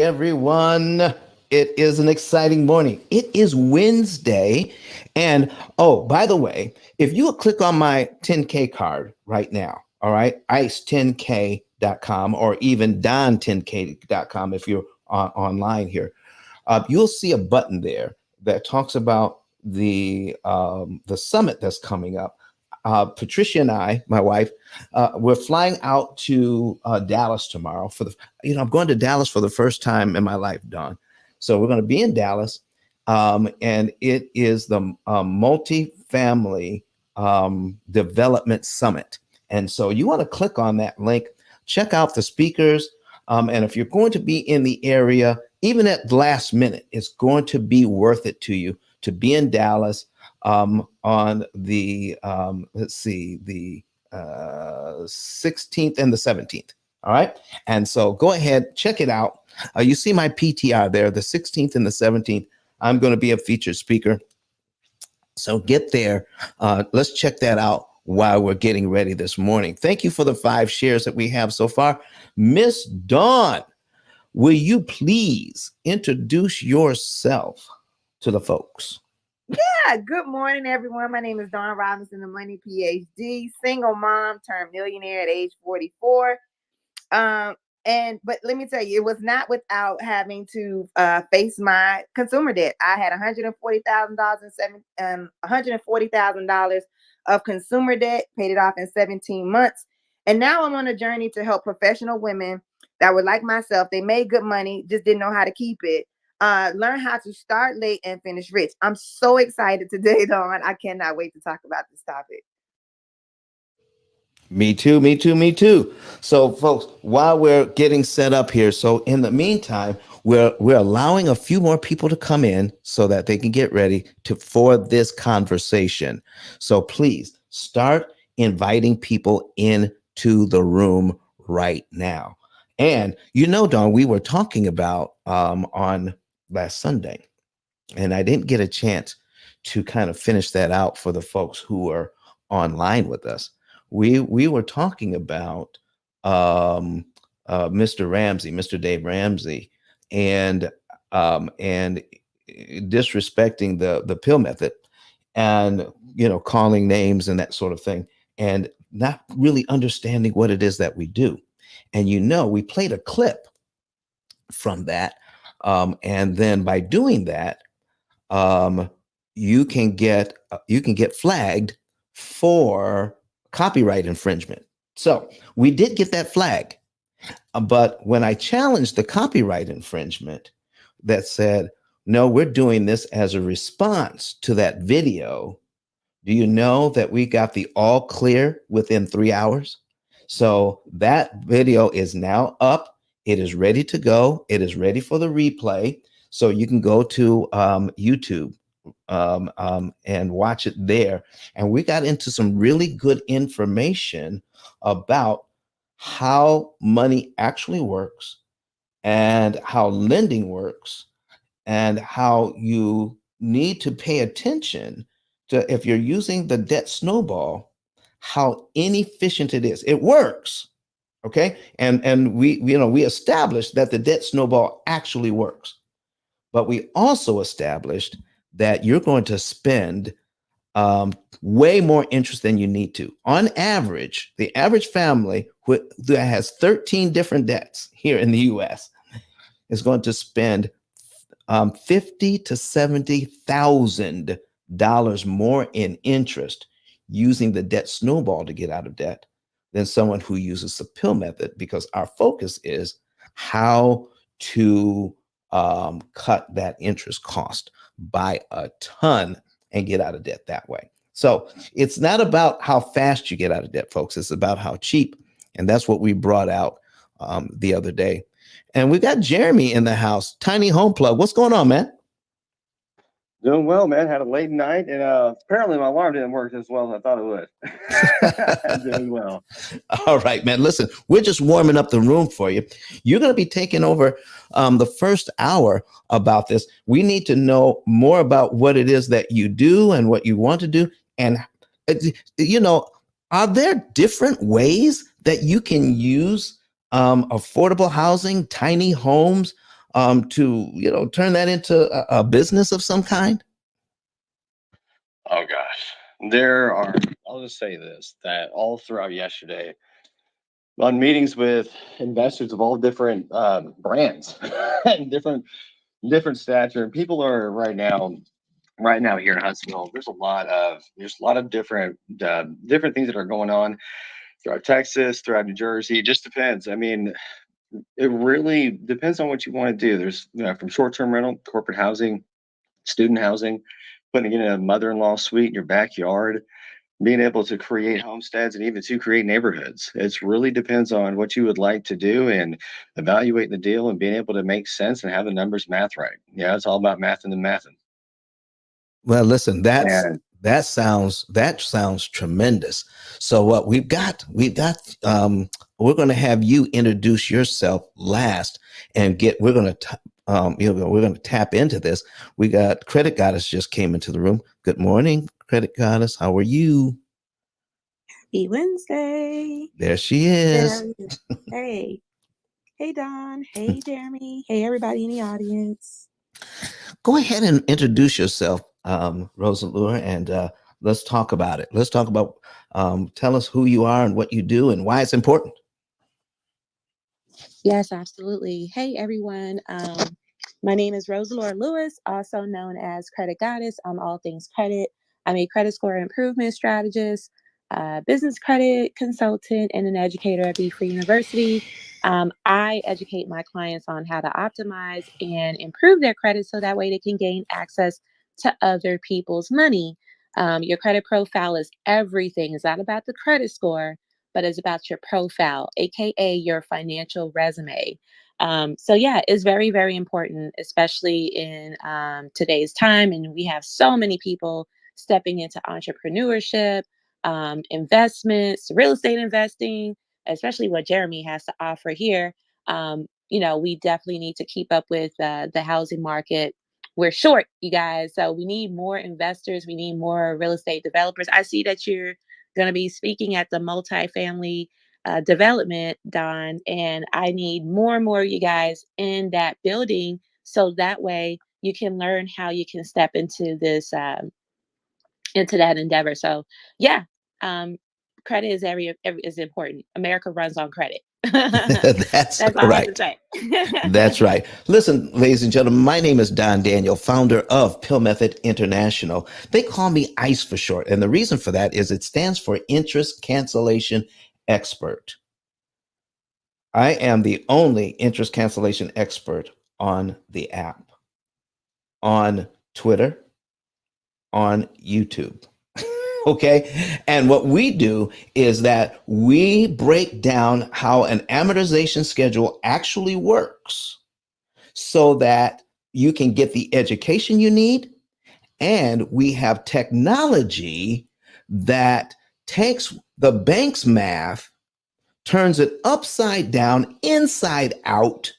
Everyone. It is an exciting morning. It is Wednesday. And oh, by the way, if you will click on my 10K card right now, all right, ice10k.com or even don10k.com if you're online here, you'll see a button there that talks about the summit that's coming up. Patricia and I, my wife, we're flying out to Dallas tomorrow I'm going to Dallas for the first time in my life, Don. So we're going to be in Dallas, and it is the multi-family development summit. And so you want to click on that link, check out the speakers, and if you're going to be in the area, even at the last minute, it's going to be worth it to you to be in Dallas on the the 16th and the 17th. All right. And so go ahead, check it out. You see my PTR there, the 16th and the 17th. I'm going to be a featured speaker. So get there. Let's check that out while we're getting ready this morning. Thank you for the 5 shares that we have so far. Miss Dawn, will you please introduce yourself to the folks? Yeah, good morning, everyone. My name is Dawn Robinson, the Money PhD, single mom turned millionaire at age 44. But let me tell you, it was not without having to face my consumer debt. I had $140,000 of consumer debt, paid it off in 17 months. And now I'm on a journey to help professional women that were like myself. They made good money, just didn't know how to keep it. Learn how to start late and finish rich. I'm so excited today, Dawn. I cannot wait to talk about this topic. Me too, me too, me too. So, folks, while we're getting set up here, so in the meantime, we're allowing a few more people to come in so that they can get ready for this conversation. So please start inviting people into the room right now. And Dawn, we were talking about on last Sunday, and I didn't get a chance to kind of finish that out for the folks who are online with us. We were talking about Mr. Dave Ramsey, and disrespecting the pill method, and calling names and that sort of thing, and not really understanding what it is that we do. And we played a clip from that. And then by doing that, you can get flagged for copyright infringement. So we did get that flag, but when I challenged the copyright infringement, that said, no, we're doing this as a response to that video. Do you know that we got the all clear within 3 hours? So that video is now up. It is ready to go. It is ready for the replay. So you can go to YouTube and watch it there. And we got into some really good information about how money actually works, and how lending works, and how you need to pay attention to, if you're using the debt snowball, how inefficient it is. It works. Okay. And we established that the debt snowball actually works, but we also established that you're going to spend way more interest than you need to. On average, the average family that has 13 different debts here in the US is going to spend $50,000 to $70,000 more in interest using the debt snowball to get out of debt than someone who uses the pill method, because our focus is how to cut that interest cost by a ton and get out of debt that way. So it's not about how fast you get out of debt, folks. It's about how cheap. And that's what we brought out the other day. And we got Jeremy in the house, Tiny Home Plug. What's going on, man? Doing well, man. Had a late night, and apparently my alarm didn't work as well as I thought it would. Doing well. All right, man. Listen, we're just warming up the room for you. You're going to be taking over the first hour about this. We need to know more about what it is that you do and what you want to do. And, are there different ways that you can use affordable housing, tiny homes, to turn that into a business of some kind? Oh gosh, I'll just say this, that all throughout yesterday, on meetings with investors of all different brands and different stature, people are right now here in Huntsville. There's a lot of different things that are going on throughout Texas, throughout New Jersey. It just depends. I mean, it really depends on what you want to do. There's from short-term rental, corporate housing, student housing, putting in a mother-in-law suite in your backyard, being able to create homesteads and even to create neighborhoods. It really depends on what you would like to do and evaluate the deal and being able to make sense and have the numbers math right. Yeah, it's all about math and the math. Well, listen, And that sounds tremendous. So what we're going to have you introduce yourself last and we're going to we're going to tap into this. We got Credit Goddess just came into the room. Good morning, Credit Goddess. How are you? Happy Wednesday. There she is. Hey. Hey, Don. Hey, Jeremy. Hey, everybody in the audience. Go ahead and introduce yourself, Rosalure, and let's talk about it. Let's talk about, tell us who you are and what you do and why it's important. Yes, absolutely. Hey, everyone. My name is Rosalure Lewis, also known as Credit Goddess. I'm all things credit. I'm a credit score improvement strategist, business credit consultant, and an educator at Be Free University. I educate my clients on how to optimize and improve their credit so that way they can gain access to other people's money. Your credit profile is everything. It's not about the credit score, but it's about your profile, aka your financial resume. So yeah, it's very, very important, especially in today's time. And we have so many people stepping into entrepreneurship, investments, real estate investing, especially what Jeremy has to offer here. We definitely need to keep up with the housing market. We're short, you guys. So we need more investors. We need more real estate developers. I see that you're going to be speaking at the multifamily development, Don, and I need more and more of you guys in that building so that way you can learn how you can step into this into that endeavor. So yeah, credit is important. America runs on credit. That's That's all I have to right. say. That's right. Listen, ladies and gentlemen, my name is Don Daniel, founder of Pill Method International. They call me ICE for short. And the reason for that is it stands for Interest Cancellation Expert. I am the only interest cancellation expert on the app, on Twitter, on YouTube. Okay. And what we do is that we break down how an amortization schedule actually works so that you can get the education you need. And we have technology that takes the bank's math, turns it upside down, inside out,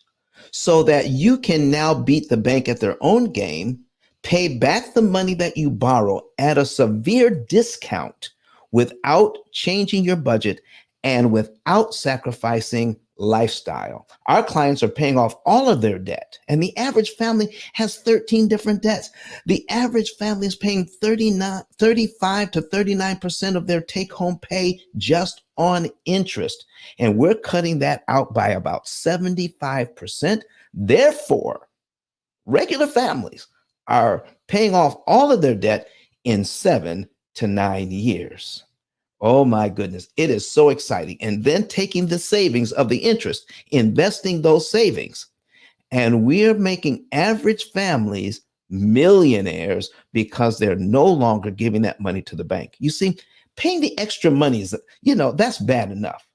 so that you can now beat the bank at their own game, pay back the money that you borrow at a severe discount without changing your budget and without sacrificing lifestyle. Our clients are paying off all of their debt, and the average family has 13 different debts. The average family is paying 35 to 39% of their take-home pay just on interest, and we're cutting that out by about 75%. Therefore, regular families are paying off all of their debt in 7 to 9 years. Oh my goodness, it is so exciting. And then taking the savings of the interest, investing those savings, and we're making average families millionaires because they're no longer giving that money to the bank. You see, paying the extra money is, that's bad enough.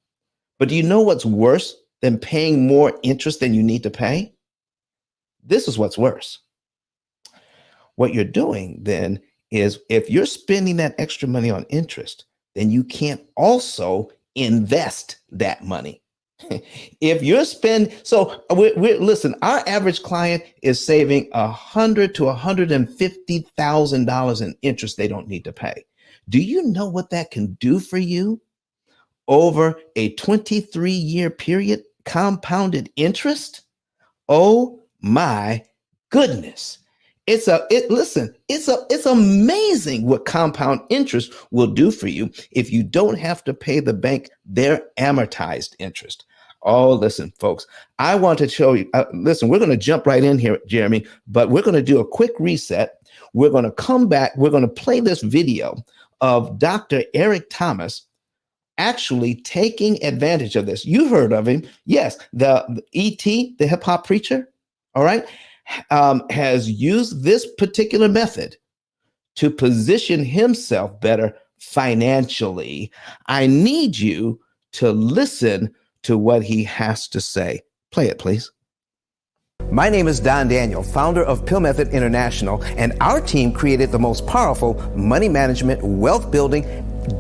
But do you know what's worse than paying more interest than you need to pay? This is what's worse. What you're doing then is if you're spending that extra money on interest, then you can't also invest that money. If you're listen, our average client is saving $100,000 to $150,000 in interest they don't need to pay. Do you know what that can do for you over a 23-year period, compounded interest? Oh my goodness. It's amazing what compound interest will do for you if you don't have to pay the bank their amortized interest. Oh, listen, folks, I want to show you. Listen, we're going to jump right in here, Jeremy, but we're going to do a quick reset. We're going to come back. We're going to play this video of Dr. Eric Thomas actually taking advantage of this. You heard of him. Yes, the E.T., the hip hop preacher, all right, has used this particular method to position himself better financially. I need you to listen to what he has to say. Play it, please. My name is Don Daniel, founder of P.I.L.L Method International, and our team created the most powerful money management, wealth building,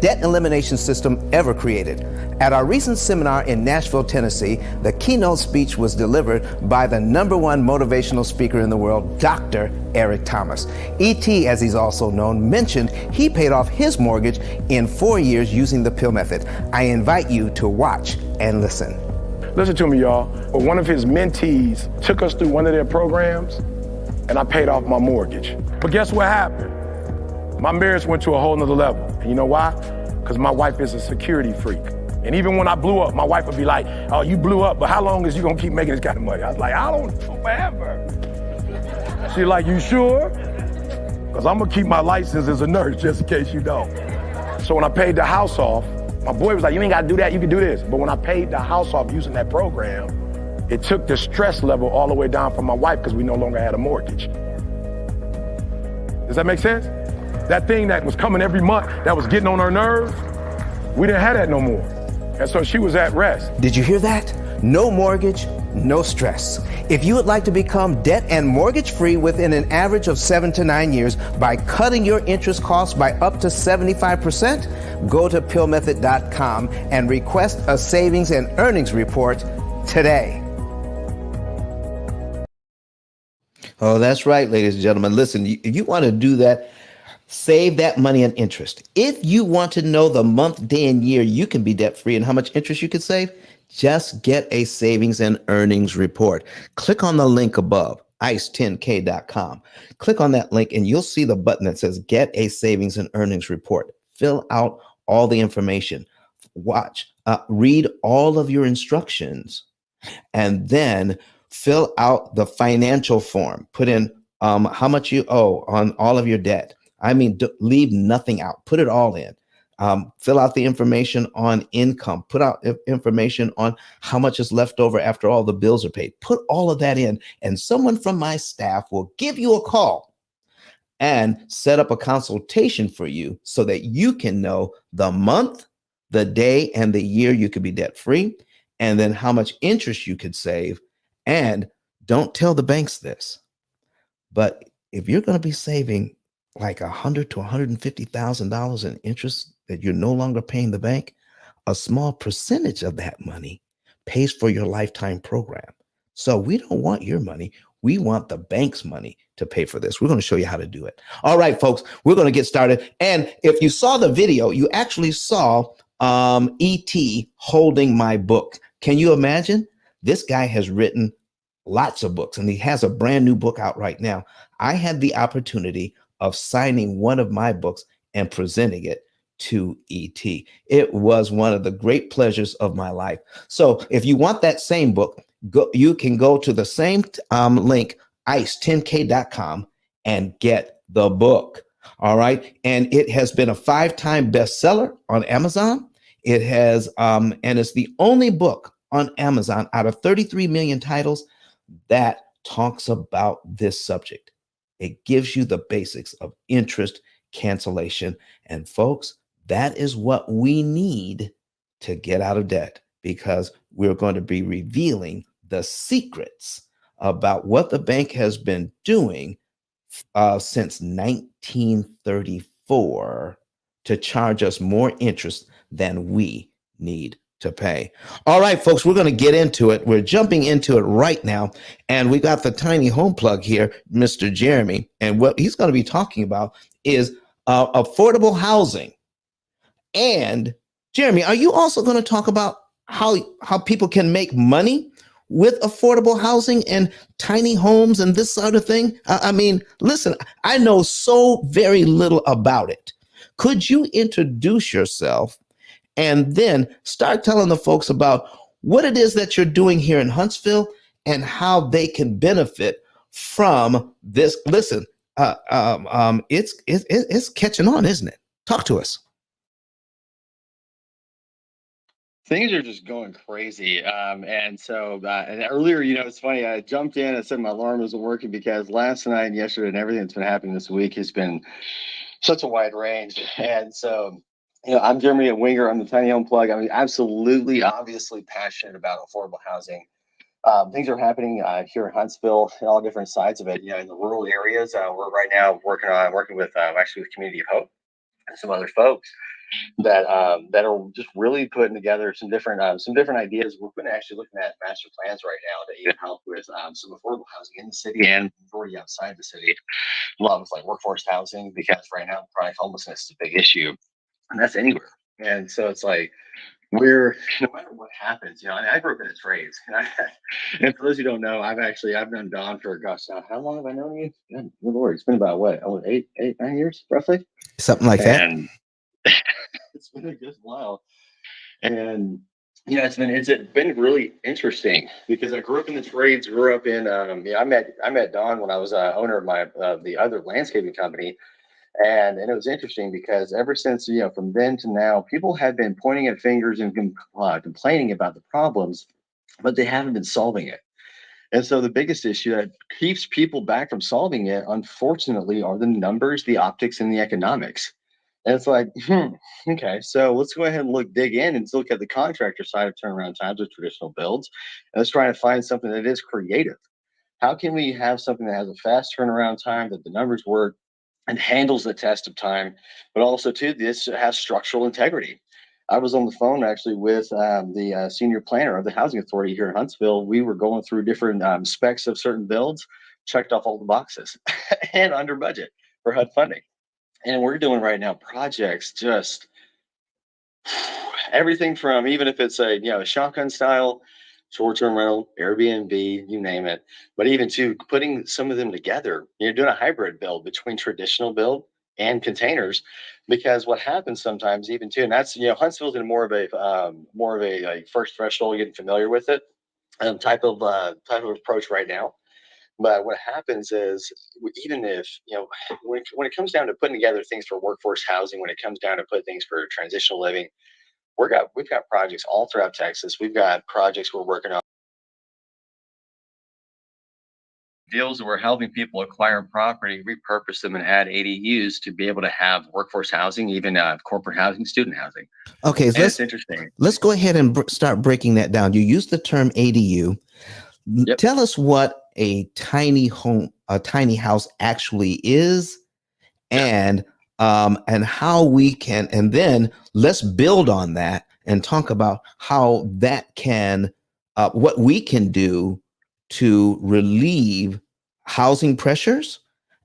debt elimination system ever created. At our recent seminar in Nashville, Tennessee, the keynote speech was delivered by the #1 motivational speaker in the world, Dr. Eric Thomas. E.T., as he's also known, mentioned he paid off his mortgage in 4 years using the P.I.L.L Method. I invite you to watch and listen. Listen to me, y'all. One of his mentees took us through one of their programs, and I paid off my mortgage. But guess what happened? My marriage went to a whole nother level. And you know why? Because my wife is a security freak. And even when I blew up, my wife would be like, oh, you blew up, but how long is you gonna keep making this kind of money? I was like, I don't know, forever. She's like, you sure? Because I'm gonna keep my license as a nurse just in case you don't. So when I paid the house off, my boy was like, you ain't gotta do that, you can do this. But when I paid the house off using that program, it took the stress level all the way down for my wife because we no longer had a mortgage. Does that make sense? That thing that was coming every month, that was getting on her nerves, we didn't have that no more. And so she was at rest. Did you hear that? No mortgage, no stress. If you would like to become debt and mortgage free within an average of 7 to 9 years by cutting your interest costs by up to 75%, go to pillmethod.com and request a savings and earnings report today. Oh, that's right, ladies and gentlemen. Listen, you want to do that. Save that money and interest. If you want to know the month, day, and year you can be debt free and how much interest you can save, just get a savings and earnings report. Click on the link above, ice10k.com. Click on that link and you'll see the button that says get a savings and earnings report. Fill out all the information. Watch, read all of your instructions, and then fill out the financial form. Put in how much you owe on all of your debt. I mean, leave nothing out. Put it all in. Fill out the information on income. Put out information on how much is left over after all the bills are paid. Put all of that in, and someone from my staff will give you a call and set up a consultation for you so that you can know the month, the day, and the year you could be debt free, and then how much interest you could save. And don't tell the banks this, but if you're going to be saving like $100,000 to $150,000 in interest that you're no longer paying the bank, a small percentage of that money pays for your lifetime program. So we don't want your money. We want the bank's money to pay for this. We're going to show you how to do it. All right, folks, we're going to get started. And if you saw the video, you actually saw E.T. holding my book. Can you imagine? This guy has written lots of books, and he has a brand new book out right now. I had the opportunity of signing one of my books and presenting it to E.T. It was one of the great pleasures of my life. So if you want that same book, you can go to the same link, ice10k.com, and get the book. All right. And it has been a 5-time bestseller on Amazon. It has, and it's the only book on Amazon out of 33 million titles that talks about this subject. It gives you the basics of interest cancellation. And folks, that is what we need to get out of debt, because we're going to be revealing the secrets about what the bank has been doing since 1934 to charge us more interest than we need to pay. All right, folks, we're going to get into it. We're jumping into it right now. And we got the tiny home plug here, Mr. Jeremy. And what he's going to be talking about is affordable housing. And Jeremy, are you also going to talk about how people can make money with affordable housing and tiny homes and this sort of thing? I mean, listen, I know so very little about it. Could you introduce yourself and then start telling the folks about what it is that you're doing here in Huntsville and how they can benefit from this? Listen, it's catching on, isn't it? Talk to us. Things are just going crazy. And earlier, it's funny, I jumped in, I said my alarm wasn't working because last night and yesterday and everything that's been happening this week has been such a wide range. And so, I'm Jeremy at Winger. I'm the Tiny Home Plug. I mean, absolutely, obviously passionate about affordable housing. Things are happening here in Huntsville and all different sides of it. In the rural areas, we're right now working with actually with Community of Hope and some other folks that are just really putting together some different ideas. We're going to actually looking at master plans right now to even help with some affordable housing in the city and majority outside the city. A lot of like workforce housing, because right now chronic homelessness is a big issue, and that's anywhere. And so it's like we're no matter what happens, I grew up in the trades, and for those who don't know, I've known Don for gosh, now how long have I known you? Good Lord, it's been about what, 9 years roughly, Something like that. and it's been a good while. And it's been really interesting because I grew up in the trades, grew up in I met Don when I was owner of my the other landscaping company, and it was interesting because ever since from then to now, people have been pointing at fingers and complaining about the problems, but they haven't been solving it. And so the biggest issue that keeps people back from solving it, unfortunately, are the numbers, the optics, and the economics. And it's like, okay, so let's go ahead and dig in and look at the contractor side of turnaround times with traditional builds. And let's try to find something that is creative. How can we have something that has a fast turnaround time, that the numbers work and handles the test of time, but also too, this has structural integrity. I was on the phone actually with the senior planner of the housing authority here in Huntsville. We were going through different specs of certain builds, checked off all the boxes and under budget for HUD funding. And we're doing right now projects, just everything from, even if it's a shotgun style, short-term rental, Airbnb, you name it, but even to putting some of them together, doing a hybrid build between traditional build and containers, because what happens sometimes even too, and that's, Huntsville's in more of a like first threshold, getting familiar with it, type of approach right now. But what happens is, even if, when it comes down to putting together things for workforce housing, when it comes down to put things for transitional living, we've got projects all throughout Texas. We've got projects we're working on, deals that we're helping people acquire property, repurpose them, and add ADUs to be able to have workforce housing, even corporate housing, student housing. Okay, so it's interesting. Let's go ahead and start breaking that down. You used the term ADU. Yep. Tell us what a tiny house actually is, and how we can, and then let's build on that and talk about how that can, what we can do to relieve housing pressures,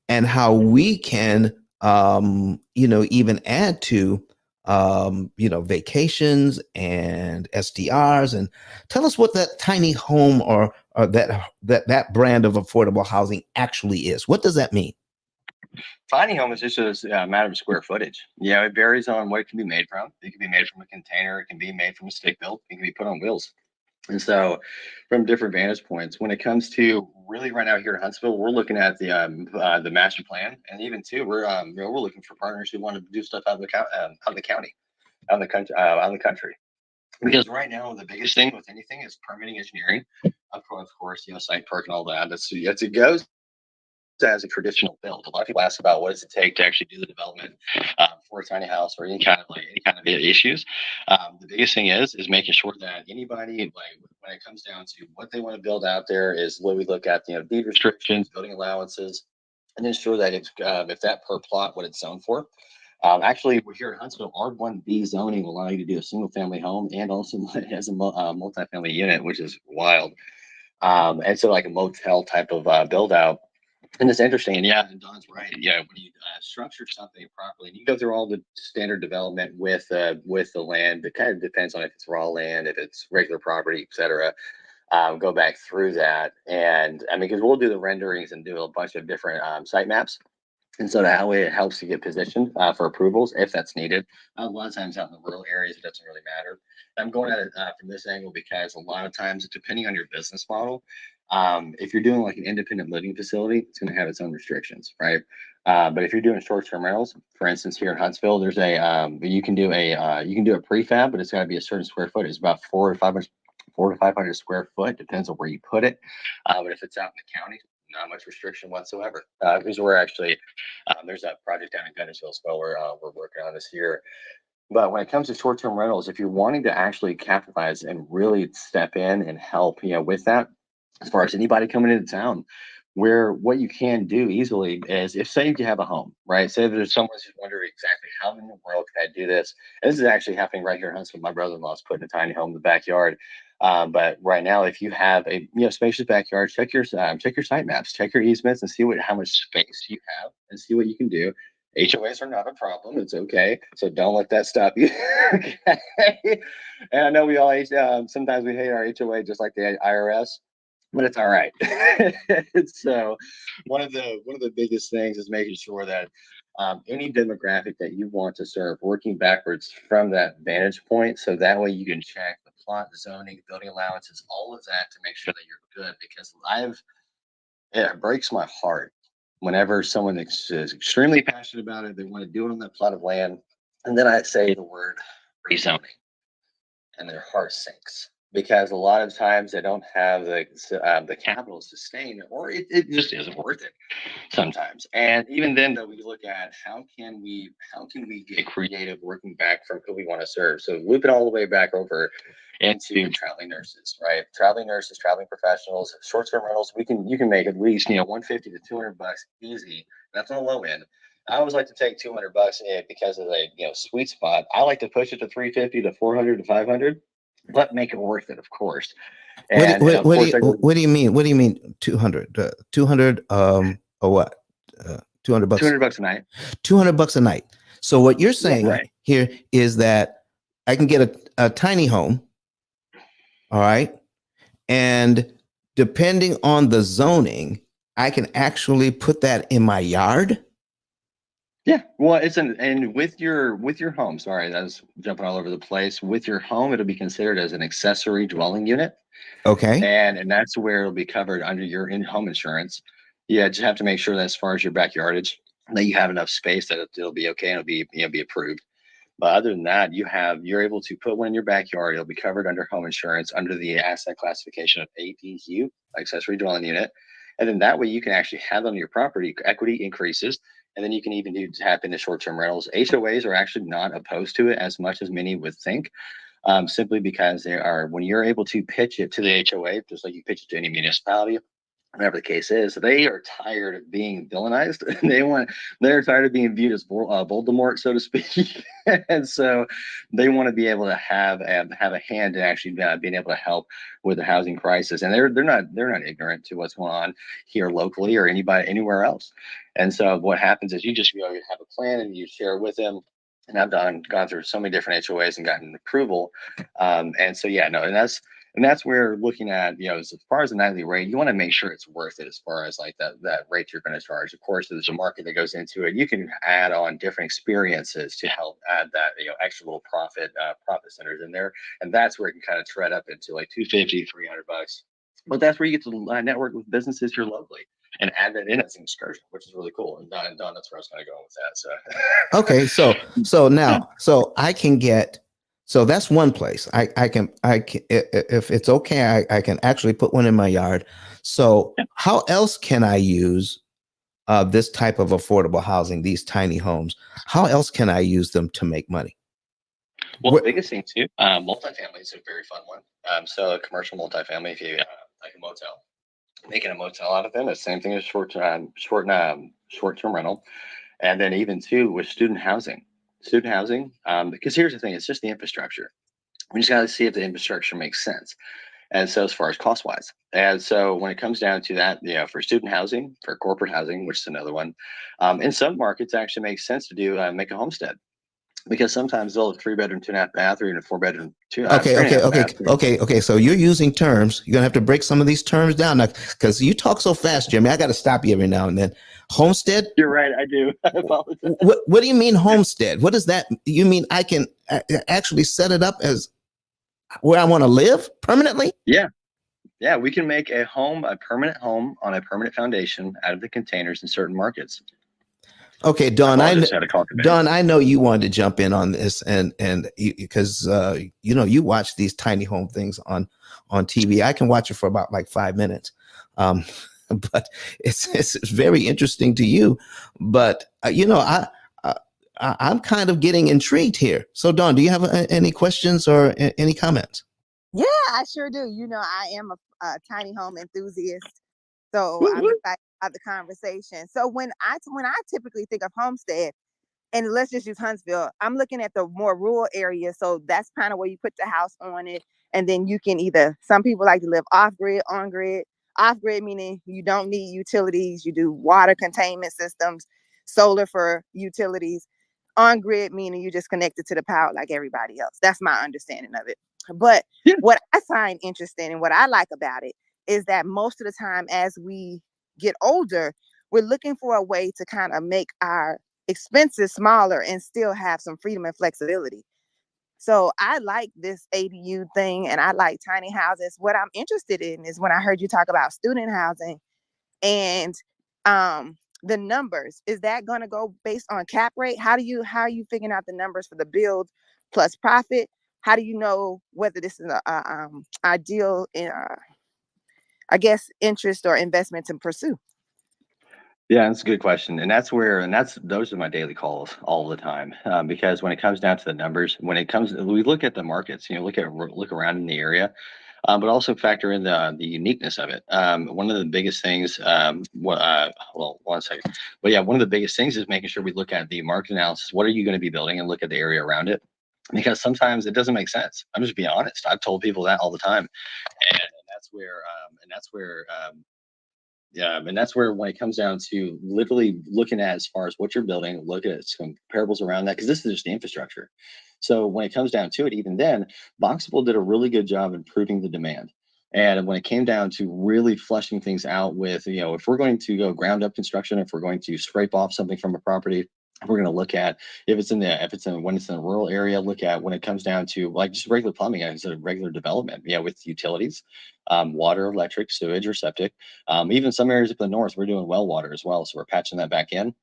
and how we can, even add to, vacations and SDRs. And tell us what that tiny home or that brand of affordable housing actually is. What does that mean? Tiny home is just a matter of square footage. It varies on what it can be made from. It can be made from a container. It can be made from a stick built. It can be put on wheels. And so, from different vantage points, when it comes to really right now here in Huntsville, we're looking at the master plan, and even too, we're looking for partners who want to do stuff out of the county, out of the country. Because right now, the biggest thing with anything is permitting, engineering, of course, site perk and all that. It goes as a traditional build. A lot of people ask about what does it take to actually do the development for a tiny house or any kind of issues. The biggest thing is making sure that anybody, when it comes down to what they want to build out there, is what we look at, deed restrictions, building allowances, and ensure that if that per plot, what it's zoned for. Actually, we're here in Huntsville, R1B zoning will allow you to do a single family home and also as a multifamily unit, which is wild. And so like a motel type of build out. And it's interesting, and Don's right. When you structure something properly, and you go through all the standard development with the land, it kind of depends on if it's raw land, if it's regular property, etc. go back through that. And I mean, because we'll do the renderings and do a bunch of different site maps. And so that way it helps you get positioned for approvals if that's needed. A lot of times out in the rural areas, it doesn't really matter. I'm going at it from this angle because a lot of times, depending on your business model, if you're doing like an independent living facility, it's going to have its own restrictions, right? But if you're doing short-term rentals, for instance, here in Huntsville, there's you can do a prefab, but it's got to be a certain square foot. It's about 400 to 500 square foot, depends on where you put it. But if it's out in the county, not much restriction whatsoever. Because we're actually there's a project down in Huntsville as well where we're working on this here. But when it comes to short-term rentals, if you're wanting to actually capitalize and really step in and help, with that, as far as anybody coming into town, where what you can do easily is if say you have a home, right? Say there's someone who's wondering exactly how in the world can I do this? And this is actually happening right here in Huntsville. My brother-in-law's putting a tiny home in the backyard. But right now, if you have a spacious backyard, check your site maps, check your easements, and see how much space you have, and see what you can do. HOAs are not a problem. It's okay. So don't let that stop you. Okay. And I know we all sometimes we hate our HOA just like the IRS, but it's all right. So one of the biggest things is making sure that any demographic that you want to serve, working backwards from that vantage point, so that way you can check the plot, the zoning, building allowances, all of that to make sure that you're good. Because it breaks my heart whenever someone is extremely passionate about it, they want to do it on that plot of land, and then I say the word rezoning, and their heart sinks because a lot of times they don't have the capital to sustain it, or it just isn't worth it sometimes. And even then, though, we look at how can we get creative working back from who we want to serve. So loop it all the way back over into traveling nurses, right? Traveling nurses, traveling professionals, short-term rentals. You can make at least $150 to $200 easy. That's on the low end. I always like to take $200 because of a sweet spot. I like to push it to 350 to 400 to 500, but make it worth it, of course. And of course, What do you mean? What do you mean 200? 200 or what? 200 bucks. $200 a night. $200 a night. So what you're saying right here is that I can get a tiny home, all right, and depending on the zoning, I can actually put that in my yard. Yeah, well, and with your home. Sorry, that's jumping all over the place. With your home, it'll be considered as an accessory dwelling unit. Okay. And that's where it'll be covered under your in-home insurance. Yeah, just have to make sure that as far as your backyardage, that you have enough space that it'll be okay and it'll be approved. But other than that, you're able to put one in your backyard. It'll be covered under home insurance under the asset classification of ADU, accessory dwelling unit. And then that way you can actually have on your property, equity increases. And then you can even tap into short-term rentals. HOAs are actually not opposed to it as much as many would think. Simply because when you're able to pitch it to the HOA, just like you pitch it to any municipality, whatever the case is, they are tired of being villainized. They're tired of being viewed as Voldemort, so to speak. And so they want to be able to have a hand in actually being able to help with the housing crisis. And they're not ignorant to what's going on here locally or anywhere else. And so what happens is you just you have a plan and you share it with them. And I've gone through so many different HOAs and gotten approval. And so and that's where looking at, as far as the nightly rate, you want to make sure it's worth it as far as like that rate you're going to charge. Of course, there's a market that goes into it. You can add on different experiences to help add that, extra little profit centers in there. And that's where it can kind of tread up into like $250, $300. But that's where you get to network with businesses here locally and add that in as an excursion, which is really cool. And Don, that's where I was going to go with that. So okay, so I can get. So that's one place I can if it's okay, I can actually put one in my yard. So how else can I use this type of affordable housing, these tiny homes? How else can I use them to make money? Well, the biggest thing too, multifamily is a very fun one. So a commercial multifamily, if you like a motel, making a motel out of them, the same thing as short-term rental, and then even too with student housing. Because here's the thing, it's just the infrastructure. We just got to see if the infrastructure makes sense. And so as far as cost wise. And so when it comes down to that, for student housing, for corporate housing, which is another one, in some markets, it actually makes sense to make a homestead. because sometimes they'll have 3-bedroom, 2.5 bath, or even a 4-bedroom, Okay, three and a okay, half okay, bathroom. okay, okay. So you're using terms. You're gonna have to break some of these terms down now, because you talk so fast, Jimmy. I got to stop you every now and then. Homestead. You're right, I do. I apologize. What do you mean homestead? What does that? You mean I can actually set it up as where I want to live permanently? Yeah. Yeah, we can make a permanent home on a permanent foundation out of the containers in certain markets. Okay, I Don. apologize, I had a call today. Don, I know you wanted to jump in on this, and because you know, you watch these tiny home things on TV. I can watch it for about like 5 minutes, but it's very interesting to you. But you know, I'm kind of getting intrigued here. So, Don, do you have any questions or any comments? Yeah, I sure do. You know, I am a tiny home enthusiast, so Woo, I'm woo. excited about the conversation. So when I typically think of homestead, and let's just use Huntsville, I'm looking at the more rural area. So that's kind of where you put the house on it, and then you can either, some people like to live off grid, on grid. Off grid meaning you don't need utilities, you do water containment systems, solar for utilities. On grid meaning you just connected to the power like everybody else. That's my understanding of it. But Yeah. what I find interesting and what I like about it is that most of the time as we get older, we're looking for a way to kind of make our expenses smaller and still have some freedom and flexibility. So I like this ADU thing and I like tiny houses. What I'm interested in is when I heard you talk about student housing and the numbers. Is that going to go based on cap rate? How are you figuring out the numbers for the build plus profit? How do you know whether this is a ideal I guess interest or investment to pursue? Yeah, that's a good question, and those are my daily calls all the time, because when it comes down to the numbers, we look at the markets, look around in the area, but also factor in the uniqueness of it. One of the biggest things, well, one second, but yeah, one of the biggest things is making sure we look at the market analysis. What are you going to be building, and look at the area around it, because sometimes it doesn't make sense. I'm just being honest. I've told people that all the time, and that's where when it comes down to literally looking at as far as what you're building, look at some comparables around that, because this is just the infrastructure. So when it comes down to it, even then, Boxable did a really good job improving the demand. And when it came down to really fleshing things out with, if we're going to go ground up construction, if we're going to scrape off something from a property, we're going to look at when it's in a rural area, look at when it comes down to like just regular plumbing as a regular development, with utilities, water, electric, sewage, or septic. Even some areas up in the north, we're doing well water as well, so we're patching that back in.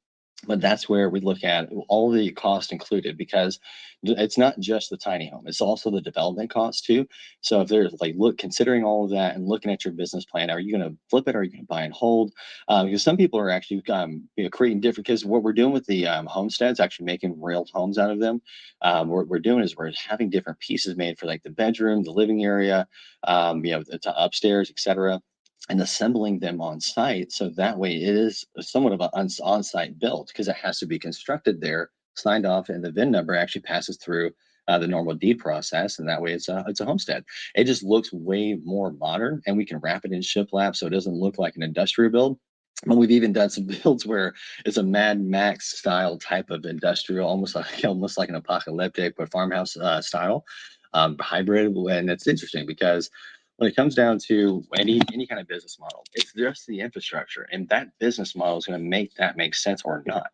But that's where we look at all the cost included, because it's not just the tiny home, it's also the development cost too. So if there's considering all of that and looking at your business plan, are you going to flip it, or are you going to buy and hold? Because some people are actually creating different, because what we're doing with the homesteads, actually making real homes out of them. What we're doing is we're having different pieces made for like the bedroom, the living area, the upstairs, etc., and assembling them on site. So that way it is somewhat of an on-site build, because it has to be constructed there, signed off, and the VIN number actually passes through the normal deed process. And that way it's a homestead. It just looks way more modern, and we can wrap it in shiplap so it doesn't look like an industrial build. But we've even done some builds where it's a Mad Max style type of industrial, almost like an apocalyptic but farmhouse style hybrid. And it's interesting because when it comes down to any kind of business model, it's just the infrastructure, and that business model is going to make sense or not.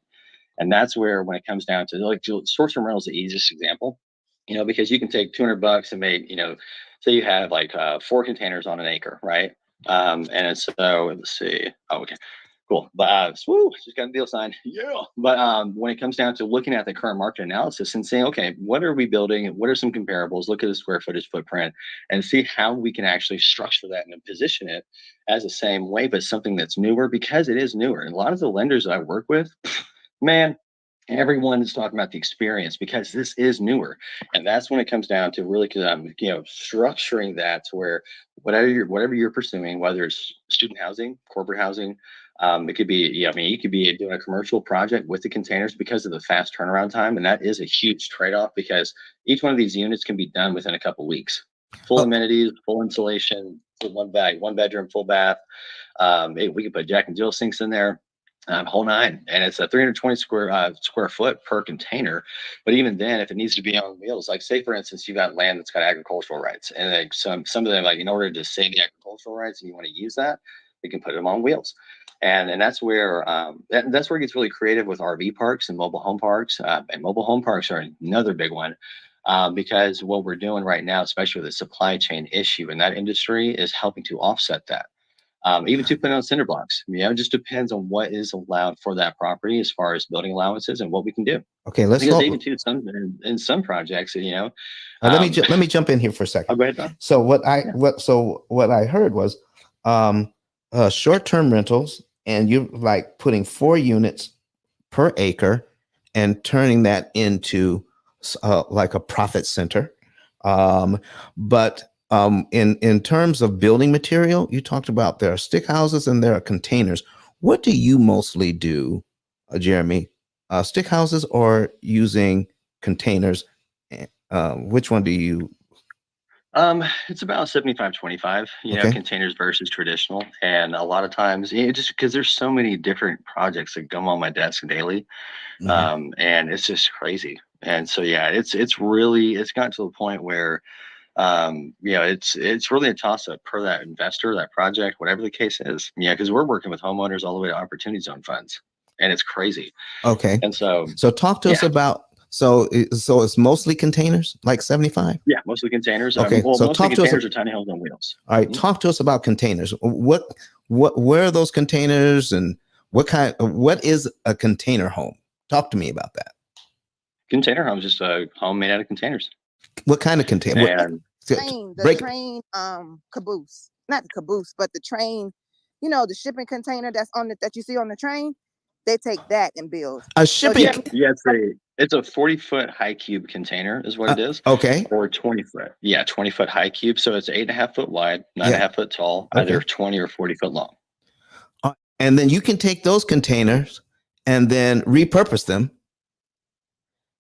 And that's where, when it comes down to like short-term rental is the easiest example, because you can take $200 and make, say you have like 4 containers on an acre, right? And so let's see. Oh, okay. Cool. But just got a deal signed. Yeah. But when it comes down to looking at the current market analysis and saying, okay, what are we building? What are some comparables? Look at the square footage footprint and see how we can actually structure that and position it as the same way, but something that's newer, because it is newer. And a lot of the lenders that I work with, man, everyone is talking about the experience, because this is newer. And that's when it comes down to really structuring that to where whatever you're pursuing, whether it's student housing, corporate housing, it could be, you could be doing a commercial project with the containers because of the fast turnaround time. And that is a huge trade-off, because each one of these units can be done within a couple weeks. Full amenities, full insulation, one bedroom, full bath. We could put Jack and Jill sinks in there. Whole nine, and it's a 320 square foot per container. But even then, if it needs to be on wheels, like say for instance, you got land that's got agricultural rights, and like some of them, like in order to save the agricultural rights, and you want to use that, we can put them on wheels. And that's where that's where it gets really creative with RV parks and mobile home parks. And mobile home parks are another big one. Because what we're doing right now, especially with the supply chain issue in that industry, is helping to offset that. Even to put on cinder blocks. It just depends on what is allowed for that property as far as building allowances and what we can do. Okay, let's Because go. even too, in some projects, let me jump in here for a second. I'll go ahead, Don. So what I heard was short-term rentals, and you're like putting 4 units per acre and turning that into like a profit center. But in terms of building material, you talked about there are stick houses and there are containers. What do you mostly do, Jeremy? Stick houses or using containers? Which one do you? It's about 75-25, Okay. containers versus traditional. And a lot of times, just because there's so many different projects that come on my desk daily, and it's just crazy. And so, yeah, it's gotten to the point where, it's really a toss up per that investor, that project, whatever the case is. Because we're working with homeowners all the way to opportunity zone funds, and it's crazy. Okay. And so talk to us about, so it's mostly containers, like 75? Yeah, mostly containers. Okay, Well, so mostly talk to us. containers are tiny homes on wheels. All right, talk to us about containers. Where are those containers, and what is a container home? Talk to me about that. Container home is just a home made out of containers. What kind of container? And The train caboose, not the caboose, but the train, the shipping container that's that you see on the train. They take that and build a shipping. It's a 40-foot high cube container is what it is. Okay. Or 20-foot. Yeah, 20-foot high cube. So it's 8.5 foot wide, 9.5 foot tall, either 20 or 40 foot long. And then you can take those containers and then repurpose them,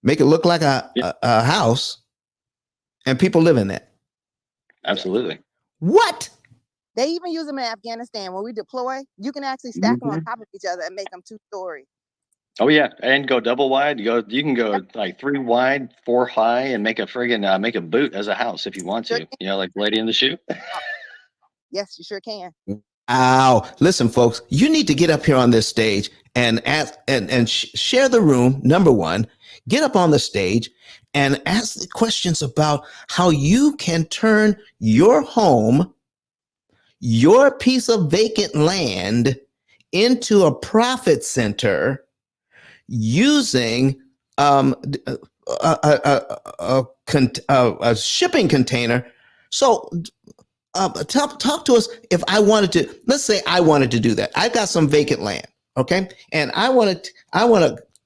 make it look like a house, and people live in it. Absolutely. What? They even use them in Afghanistan. When we deploy, you can actually stack them on top of each other and make them 2-story. Oh yeah, and go double wide. You can go like 3 wide, 4 high, and make a friggin' make a boot as a house if you want to. Like Lady in the Shoe. Yes, you sure can. Wow. Listen, folks, you need to get up here on this stage and ask and share the room. Number one, get up on the stage and ask the questions about how you can turn your home, your piece of vacant land, into a profit center using a shipping container. So talk to us. If I wanted to, let's say I wanted to do that. I got some vacant land, okay, and I want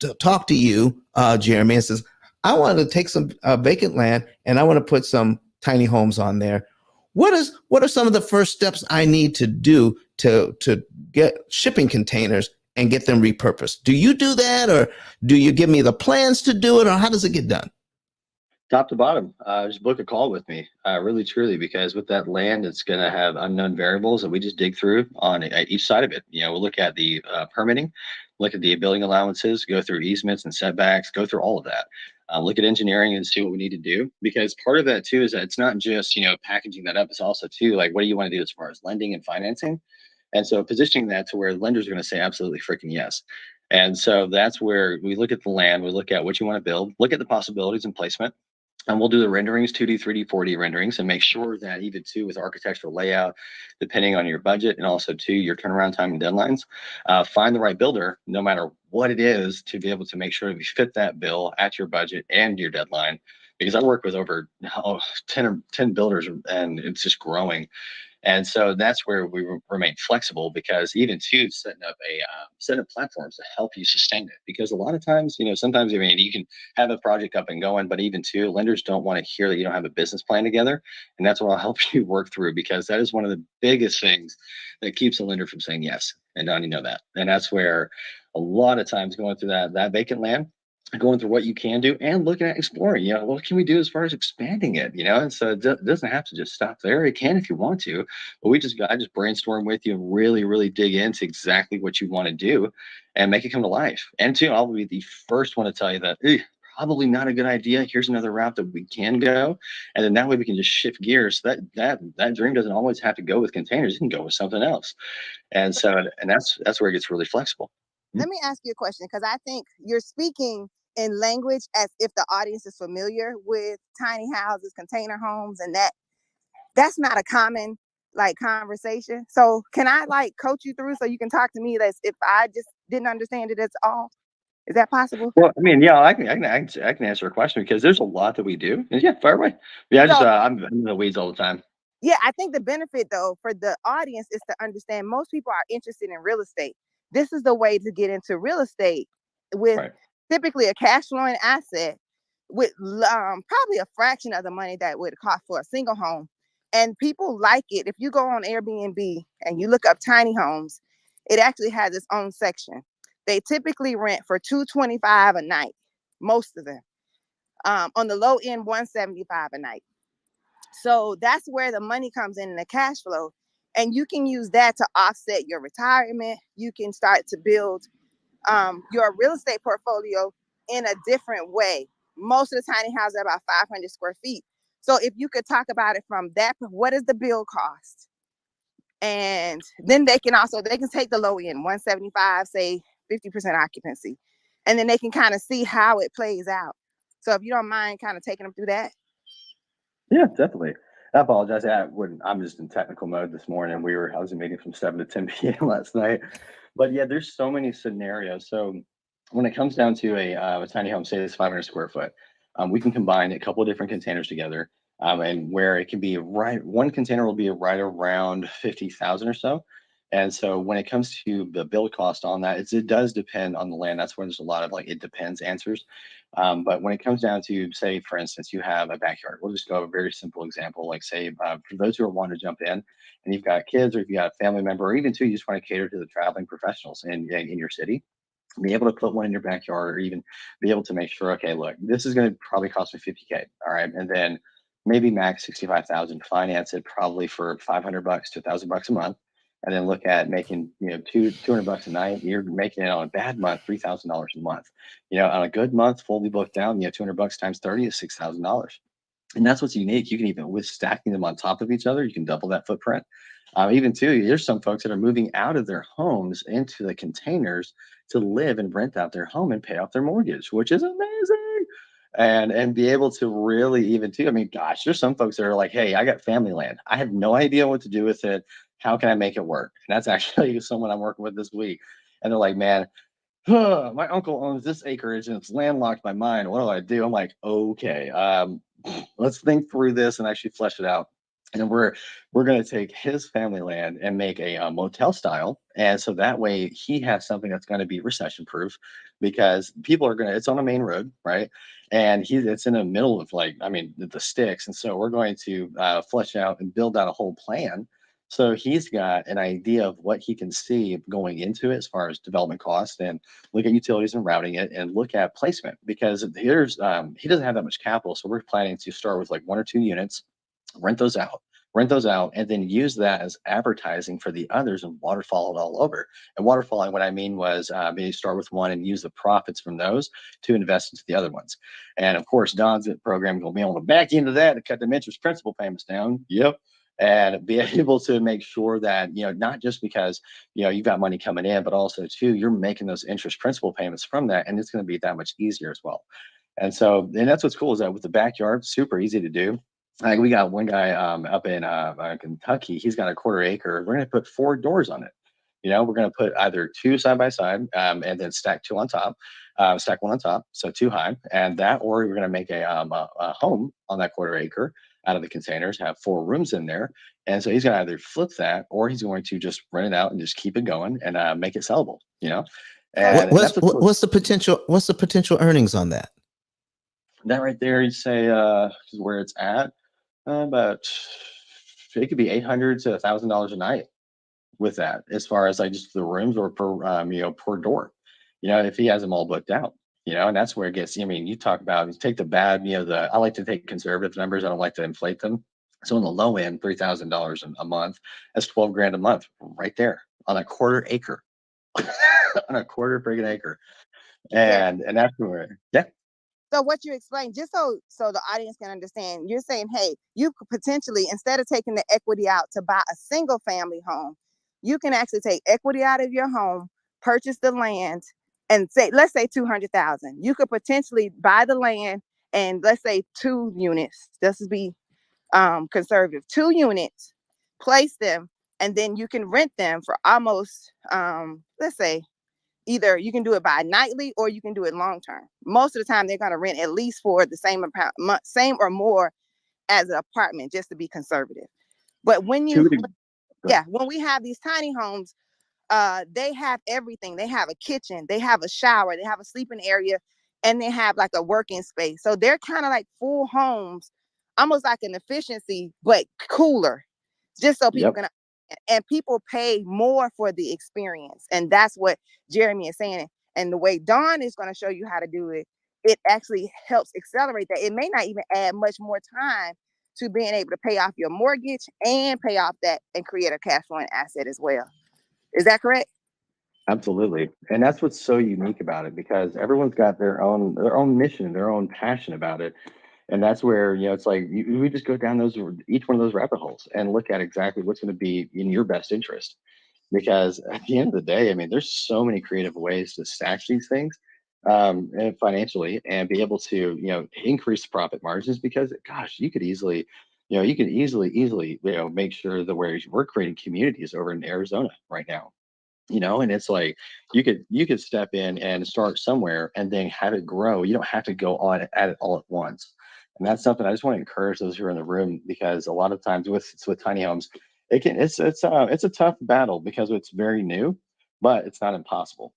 to talk to you, Jeremy, and says I want to take some vacant land and I want to put some tiny homes on there. What are some of the first steps I need to do to get shipping containers and get them repurposed? Do you do that, or do you give me the plans to do it, or how does it get done? Top to bottom, just book a call with me, really truly, because with that land, it's going to have unknown variables that we just dig through on each side of it. We'll look at the permitting, look at the building allowances, go through easements and setbacks, go through all of that. Look at engineering and see what we need to do, because part of that too is that it's not just packaging that up. It's also too like, what do you want to do as far as lending and financing? And so positioning that to where lenders are going to say absolutely freaking yes. And so that's where we look at the land, we look at what you want to build, look at the possibilities and placement. And we'll do the renderings, 2D, 3D, 4D renderings, and make sure that even too with architectural layout, depending on your budget and also too your turnaround time and deadlines, find the right builder, no matter what it is, to be able to make sure that we fit that bill at your budget and your deadline. Because I work with over 10 builders, and it's just growing. And so that's where we remain flexible, because even too setting up platforms to help you sustain it. Because a lot of times, sometimes you can have a project up and going, but even too lenders don't want to hear that you don't have a business plan together. And that's what I'll help you work through, because that is one of the biggest things that keeps a lender from saying yes. And Don, you know that. And that's where a lot of times going through that vacant land, going through what you can do and looking at exploring, what can we do as far as expanding it, and so it doesn't have to just stop there. It can if you want to, but I just brainstorm with you and really, really dig into exactly what you want to do and make it come to life. And two, I'll be the first one to tell you that probably not a good idea. Here's another route that we can go. And then that way we can just shift gears. So that dream doesn't always have to go with containers. It can go with something else. And so, and that's where it gets really flexible. Let me ask you a question, because I think you're speaking in language as if the audience is familiar with tiny houses, container homes, and that's not a common like conversation. So can I like coach you through so you can talk to me as if I just didn't understand it at all? Is that possible? Well, I mean, yeah, I can answer a question because there's a lot that we do. And yeah, fire away. Yeah, So I'm in the weeds all the time. yeah, I think the benefit though for the audience is to understand most people are interested in real estate. This is the way to get into real estate with Right. typically a cash flowing asset with probably a fraction of the money that would cost for a single home. And people like it. If you go on Airbnb and you look up tiny homes, it actually has its own section. They typically rent for $225 a night, most of them. On the low end, $175 a night. So that's where the money comes in the cash flow. And you can use that to offset your retirement. You can start to build your real estate portfolio in a different way. Most of the tiny houses are about 500 square feet. So if you could talk about it from that, what is the build cost? And then they can take the low end, 175, say 50% occupancy. And then they can kind of see how it plays out. So if you don't mind kind of taking them through that. Yeah, definitely. I apologize. I'm just in technical mode this morning. I was in a meeting from 7 to 10 p.m. last night. But yeah, there's so many scenarios. So when it comes down to a tiny home, say it's 500 square foot, we can combine a couple of different containers together, and where it can be one container will be right around 50,000 or so. And so when it comes to the build cost on that, it does depend on the land. That's where there's a lot of like it depends answers. But when it comes down to, say, for instance, you have a backyard, we'll just go a very simple example. Like, say, for those who are wanting to jump in and you've got kids or if you got a family member, or even too, you just want to cater to the traveling professionals in your city, be able to put one in your backyard or even be able to make sure, okay, look, this is going to probably cost me 50K. All right. And then maybe max 65,000, finance it probably for $500 to $1,000 a month. And then look at making, $200 a night. You're making it on a bad month, $3,000 a month. On a good month, fully booked down, $200 times 30 is $6,000. And that's what's unique. You can even, with stacking them on top of each other, you can double that footprint. Even too, there's some folks that are moving out of their homes into the containers to live and rent out their home and pay off their mortgage, which is amazing. And be able to really even too, I mean, gosh, there's some folks that are like, hey, I got family land. I have no idea what to do with it. How can I make it work? And that's actually someone I'm working with this week. And they're like, man, my uncle owns this acreage and it's landlocked by mine. What do I do? I'm like, okay, let's think through this and actually flesh it out. And we're going to take his family land and make a motel style, and so that way he has something that's going to be recession proof, because people are going to. It's on a main road, right? And it's in the middle of the sticks, and so we're going to flesh out and build out a whole plan. So he's got an idea of what he can see going into it as far as development cost, and look at utilities and routing it, and look at placement, because he doesn't have that much capital. So we're planning to start with like 1 or 2 units, rent those out, and then use that as advertising for the others and waterfall it all over. And waterfalling, what I mean was maybe start with one and use the profits from those to invest into the other ones. And of course, Don's program will be able to back into that and cut them interest principal payments down. Yep. And be able to make sure that, not just because, you've got money coming in, but also too, you're making those interest principal payments from that. And it's going to be that much easier as well. And that's what's cool, is that with the backyard, super easy to do. Like, we got one guy up in Kentucky. He's got a 1/4 acre. We're going to put 4 doors on it. We're going to put either 2 side by side, and then stack 2 on top, stack 1 on top, so 2 high, and that, or we're going to make a home on that 1/4 acre out of the containers, have 4 rooms in there. And so he's going to either flip that, or he's going to just rent it out and just keep it going and make it sellable. And What's that's what's cool. what's the potential? What's the potential earnings on that? That right there, you say where it's at. But it could be $800 to $1,000 a night with that, as far as like just the rooms or per door. If he has them all booked out. And that's where it gets, I mean, you talk about, you take the bad, I like to take conservative numbers. I don't like to inflate them. So on the low end, $3,000 a month, that's 12 grand a month right there on a quarter acre, on a quarter friggin' acre. And that's where, yeah. So what you explained, just so the audience can understand, you're saying, hey, you could potentially, instead of taking the equity out to buy a single family home, you can actually take equity out of your home, purchase the land, and let's say 200,000. You could potentially buy the land and let's say 2 units. This would be conservative. 2 units, place them, and then you can rent them for almost let's say, either you can do it by nightly or you can do it long term. Most of the time, they're going to rent at least for the same amount, same or more as an apartment, just to be conservative. But when we have these tiny homes, they have everything. They have a kitchen, they have a shower, they have a sleeping area, and they have like a working space. So they're kind of like full homes, almost like an efficiency, but cooler, just so people can. And people pay more for the experience. And that's what Jeremy is saying. And the way Dawn is going to show you how to do it, it actually helps accelerate that. It may not even add much more time to being able to pay off your mortgage and pay off that and create a cash flowing asset as well. Is that correct? Absolutely. And that's what's so unique about it, because everyone's got their own mission, their own passion about it. And that's where, it's like we just go down each one of those rabbit holes and look at exactly what's going to be in your best interest. Because at the end of the day, I mean, there's so many creative ways to stack these things and financially, and be able to, increase profit margins, because gosh, you could easily, make sure that we're creating communities over in Arizona right now. And it's like you could step in and start somewhere and then have it grow. You don't have to go on at it all at once. And that's something I just want to encourage those who are in the room, because a lot of times with tiny homes, it's a tough battle because it's very new, but it's not impossible.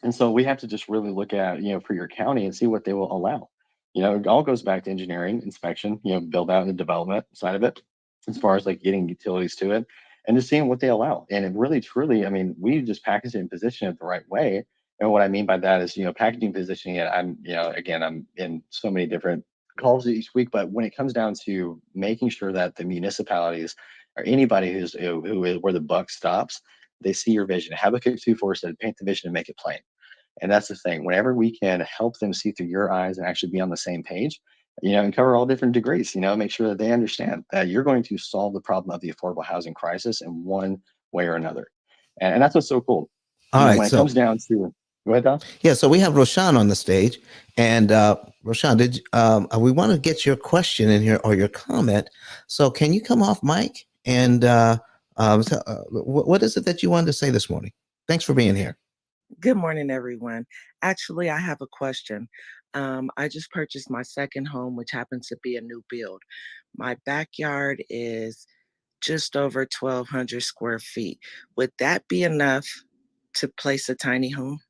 And so we have to just really look at, for your county, and see what they will allow. It all goes back to engineering, inspection, build out and the development side of it, as far as like getting utilities to it, and just seeing what they allow. And it really, truly, I mean, we just package it and position it the right way. And what I mean by that is, packaging, positioning it. Again, I'm in so many different calls each week, but when it comes down to making sure that the municipalities or anybody who is where the buck stops, they see your vision. Habakkuk 2:4 said, paint the vision and make it plain. And that's the thing. Whenever we can help them see through your eyes and actually be on the same page, and cover all different degrees, make sure that they understand that you're going to solve the problem of the affordable housing crisis in one way or another. And that's what's so cool. All right. When it comes down to, go ahead, Don. Yeah, so we have Roshan on the stage, and Roshan, we want to get your question in here or your comment. So can you come off mic and what is it that you wanted to say this morning? Thanks for being here. Good morning, everyone. Actually, I have a question. I just purchased my second home, which happens to be a new build. My backyard is just over 1,200 square feet. Would that be enough to place a tiny home?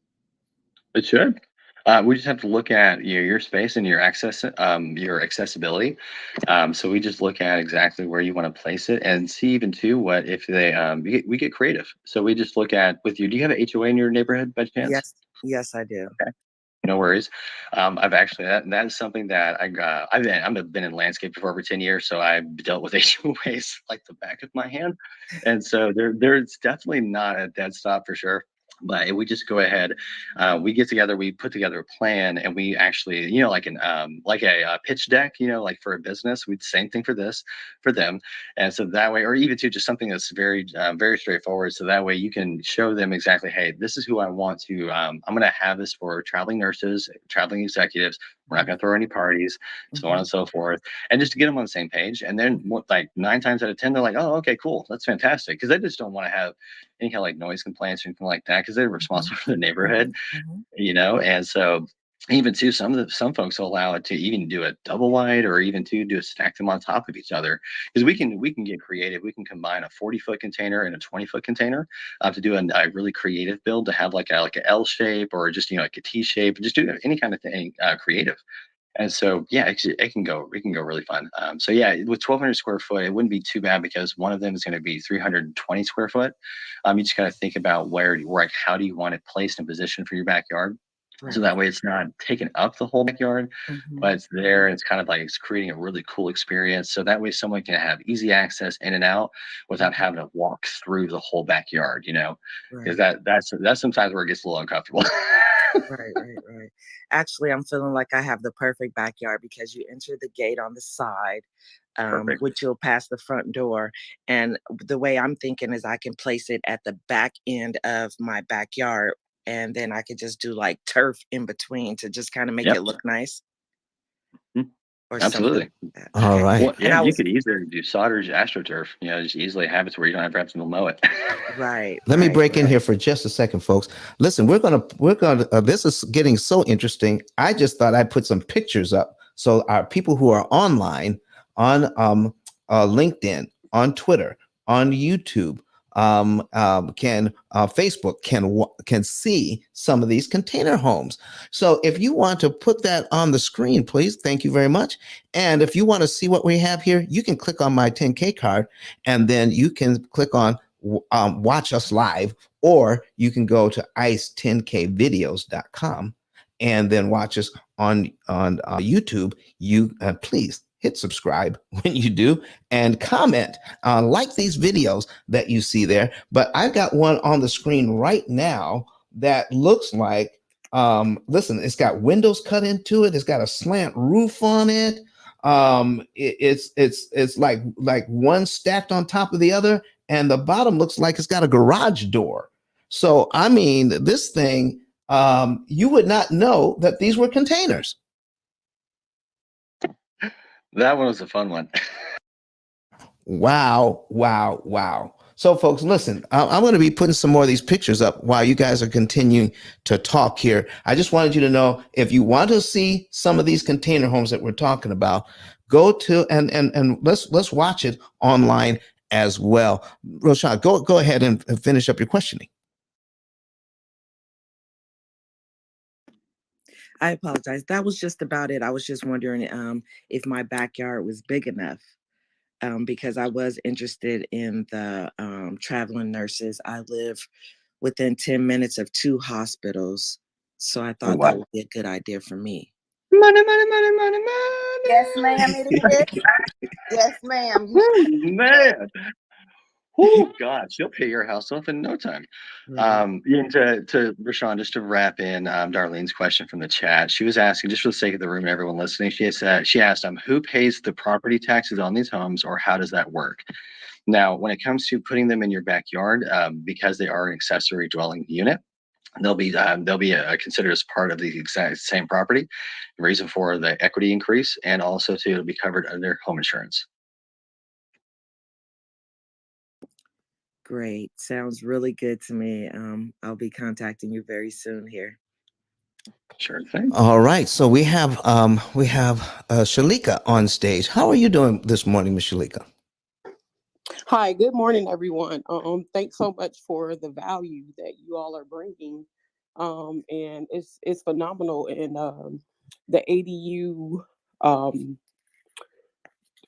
It should. We just have to look at your space and your your accessibility. So we just look at exactly where you want to place it, and see even too what if they we get creative. So we just look at with you. Do you have an HOA in your neighborhood by chance? Yes, I do. Okay. No worries. I've actually that is something that I've been in landscape for over 10 years, so I've dealt with HOAs like the back of my hand, and so there's definitely not a dead stop for sure. But we just go ahead, we get together, we put together a plan, and we actually, like a pitch deck, like for a business, we'd same thing for them, and so that way, or even to just something that's very straightforward, so that way you can show them exactly, hey, this is who I want to. I'm going to have this for traveling nurses, traveling executives. We're not going to throw any parties, so on and so forth, and just to get them on the same page. And then, like 9 times out of 10, they're like, "Oh, okay, cool, that's fantastic," because they just don't want to have any kind of like noise complaints or anything like that, because they're responsible for the neighborhood, And so, even too, some folks will allow it to even do a double wide, or even to do stack them on top of each other, because we can get creative. We can combine a 40-foot container and a 20-foot container to do a really creative build, to have like a L shape, or just like a T shape, just do any kind of thing creative. And so, yeah, it can go really fun. So yeah, with 1,200 square foot, it wouldn't be too bad, because one of them is going to be 320 square foot. You just got to think about like, how do you want it placed and positioned for your backyard? So that way it's not taking up the whole backyard, but it's there. It's kind of like it's creating a really cool experience. So that way someone can have easy access in and out without having to walk through the whole backyard, because Right. that's sometimes where it gets a little uncomfortable. Right. Actually, I'm feeling like I have the perfect backyard because you enter the gate on the side, Perfect. which you'll pass the front door. And the way I'm thinking is I can place it at the back end of my backyard, and then I could just do like turf in between to just kind of make Yep. it look nice Mhm. or something Absolutely. like that. All Okay. right. Well, And yeah, I you was could easily do solders astroturf, just easily have it where you don't have to mow it. right, Let me right, break in right. here for just a second, folks. Listen, this is getting so interesting. I just thought I'd put some pictures up so our people who are online on LinkedIn, on Twitter, on YouTube, can Facebook can see some of these container homes. So if you want to put that on the screen, please, thank you very much. And if you want to see what we have here, you can click on my 10K card, and then you can click on watch us live, or you can go to ice10kvideos.com and then watch us on YouTube. You please hit subscribe when you do, and comment, like these videos that you see there. But I've got one on the screen right now that looks like, listen, it's got windows cut into it. It's got a slant roof on it. It's like one stacked on top of the other, and the bottom looks like it's got a garage door. So I mean, this thing, you would not know that these were containers. That one was a fun one. Wow. So, folks, listen, I'm going to be putting some more of these pictures up while you guys are continuing to talk here. I just wanted you to know, if you want to see some of these container homes that we're talking about, go to and let's watch it online as well. Roshan, go ahead and finish up your questioning. I apologize. That was just about it. I was just wondering if my backyard was big enough. Because I was interested in the traveling nurses. I live within 10 minutes of 2 hospitals. So I Oh, thought that wow. would be a good idea for me. Money. Yes, ma'am, it is. Yes, ma'am. Woo, man. Oh gosh, you'll pay your house off in no time. Right. And to Rashawn, just to wrap in Darlene's question from the chat, she was asking, just for the sake of the room and everyone listening, she asked who pays the property taxes on these homes, or how does that work? Now, when it comes to putting them in your backyard, because they are an accessory dwelling unit, they'll be considered as part of the exact same property. The reason for the equity increase, and also to be covered under home insurance. Great. Sounds really good to me. I'll be contacting you very soon here. Sure thing. All right, so we have Shalika on stage. How are you doing this morning, Miss Shalika? Hi, good morning, everyone. Thanks so much for the value that you all are bringing, and it's phenomenal. And the ADU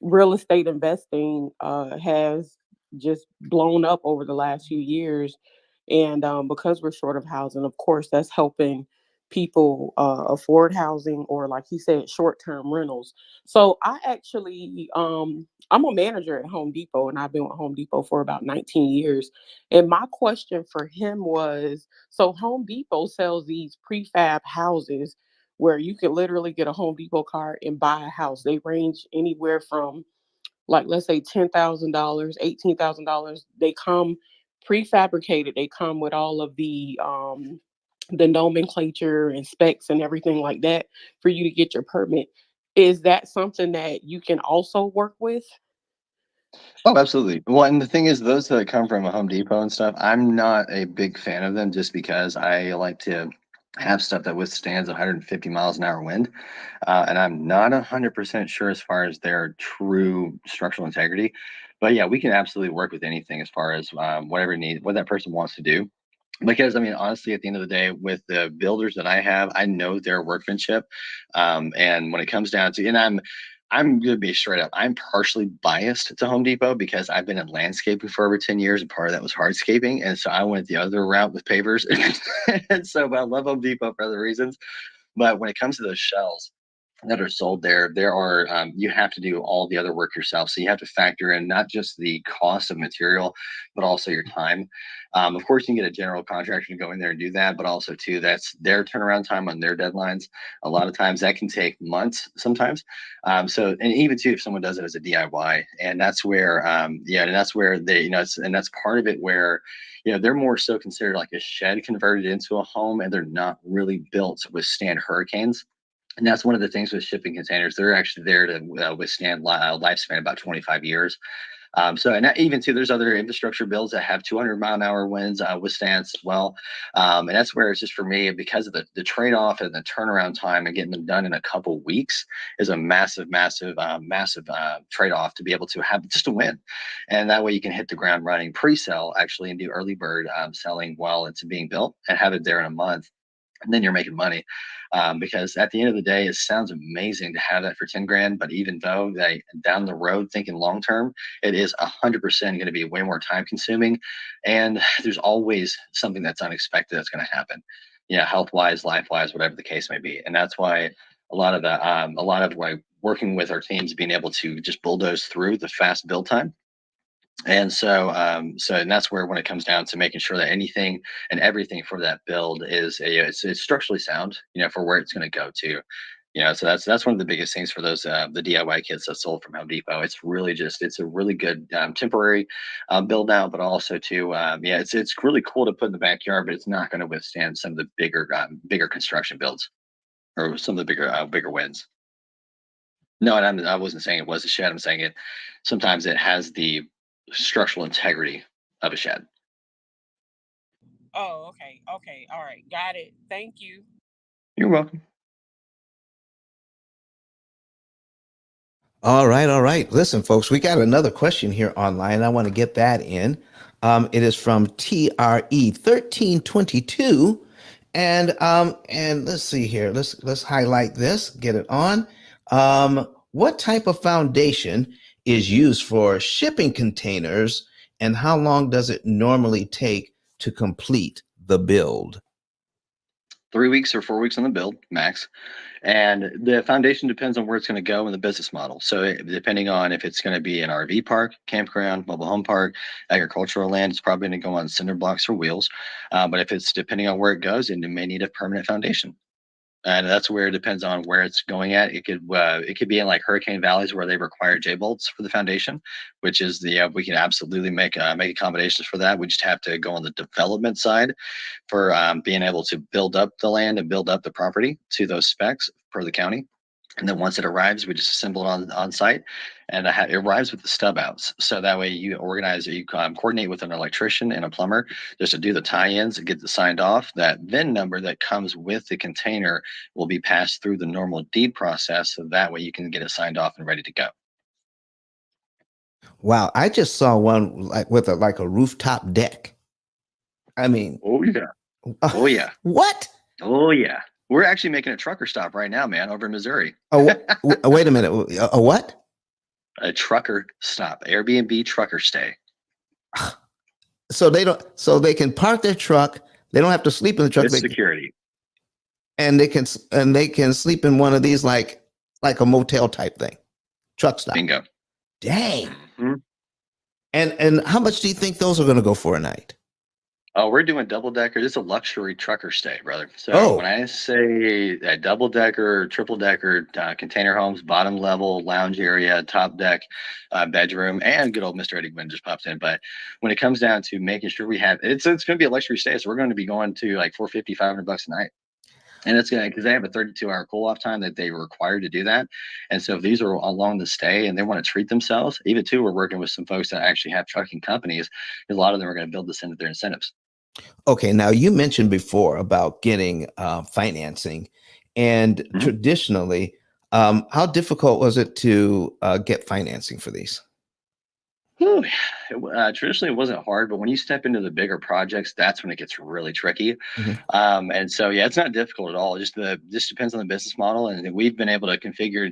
real estate investing has just blown up over the last few years, and because we're short of housing, of course, that's helping people afford housing, or like he said, short-term rentals. So I actually I'm a manager at Home Depot, and I've been with Home Depot for about 19 years. And my question for him was, so Home Depot sells these prefab houses where you can literally get a Home Depot card and buy a house. They range anywhere from, like, let's say $10,000, $18,000. They come prefabricated. They come with all of the nomenclature and specs and everything like that for you to get your permit. Is that something that you can also work with? Oh, absolutely. Well, and the thing is, those that come from a Home Depot and stuff, I'm not a big fan of them, just because I like to have stuff that withstands 150 miles an hour wind. And I'm not 100% sure as far as their true structural integrity. But yeah, we can absolutely work with anything as far as what that person wants to do. Because I mean, honestly, at the end of the day, with the builders that I have, I know their workmanship. And when it comes down to, and I'm going to be straight up. I'm partially biased to Home Depot because I've been in landscaping for over 10 years, and part of that was hardscaping. And so I went the other route with pavers. And so, but I love Home Depot for other reasons. But when it comes to those shells that are sold there are you have to do all the other work yourself. So you have to factor in not just the cost of material, but also your time. Of course, you can get a general contractor to go in there and do that, but also too, that's their turnaround time on their deadlines. A lot of times that can take months sometimes. So, and even too, if someone does it as a DIY, and that's where, and that's where they, and that's part of it where, they're more so considered like a shed converted into a home, and they're not really built to withstand hurricanes. And that's one of the things with shipping containers. They're actually there to withstand lifespan about 25 years. So, and even too, there's other infrastructure builds that have 200-mile-an-hour winds withstand as well. And that's where it's just for me, because of the trade-off and the turnaround time and getting them done in a couple weeks is a massive trade-off to be able to have just a win. And that way you can hit the ground running pre-sale actually and do early bird selling while it's being built and have it there in a month. And then you're making money. Because at the end of the day, it sounds amazing to have that for 10 grand. But even though they down the road thinking long term, it is 100% going to be way more time consuming. And there's always something that's unexpected that's going to happen, health wise, life wise, whatever the case may be. And that's why a lot of like working with our teams, being able to just bulldoze through the fast build time. And so, and that's where when it comes down to making sure that anything and everything for that build is it's structurally sound, for where it's going to go to, so that's one of the biggest things for those the DIY kits that sold from Home Depot. It's really it's a really good temporary build out, but also too, it's really cool to put in the backyard, but it's not going to withstand some of the bigger construction builds or some of the bigger winds. No, and I wasn't saying it was a shed. I'm saying it. Sometimes it has the structural integrity of a shed. Oh, okay. Okay. All right. Got it. Thank you. You're welcome. All right, all right. Listen, folks, we got another question here online. I want to get that in. It is from TRE1322. And let's see here. Let's highlight this, get it on. What type of foundation is used for shipping containers, and how long does it normally take to complete the build? 3 weeks or 4 weeks on the build max. And the foundation depends on where it's going to go in the business model. So depending on if it's going to be an RV park, campground, mobile home park, agricultural land, it's probably going to go on cinder blocks or wheels. But if it's depending on where it goes, it may need a permanent foundation. And that's where it depends on where it's going at. It could be in like hurricane valleys where they require J bolts for the foundation, which is we can absolutely make accommodations for that. We just have to go on the development side for being able to build up the land and build up the property to those specs per the county. And then once it arrives, we just assemble it on site, and it arrives with the stub outs. So that way you coordinate with an electrician and a plumber just to do the tie-ins and get the signed off. That VIN number that comes with the container will be passed through the normal deed process. So that way you can get it signed off and ready to go. Wow, I just saw one like with a rooftop deck. I mean, Oh yeah. Oh yeah. What? Oh yeah. We're actually making a trucker stop right now, man, over in Missouri. Oh, wait a minute. A what? A trucker stop, Airbnb trucker stay. So they can park their truck. They don't have to sleep in the truck. With security. And they can sleep in one of these like a motel type thing. Truck stop. Bingo. Dang. Mm-hmm. And how much do you think those are going to go for a night? Oh, we're doing double decker. This is a luxury trucker stay, brother. So when I say a double decker, triple decker, container homes, bottom level, lounge area, top deck, bedroom, and good old Mr. Eddie Gwynn just pops in. But when it comes down to making sure we have, it's going to be a luxury stay. So we're going to be going to like $450, $500 a night. And it's going to, because they have a 32-hour cool-off time that they require to do that. And so if these are along the stay and they want to treat themselves, even too, we're working with some folks that actually have trucking companies. A lot of them are going to build this into their incentives. Okay, now you mentioned before about getting financing, and traditionally, how difficult was it to get financing for these? Whew. Traditionally, it wasn't hard, but when you step into the bigger projects, that's when it gets really tricky. Mhm. And so, yeah, it's not difficult at all. Just depends on the business model, and we've been able to configure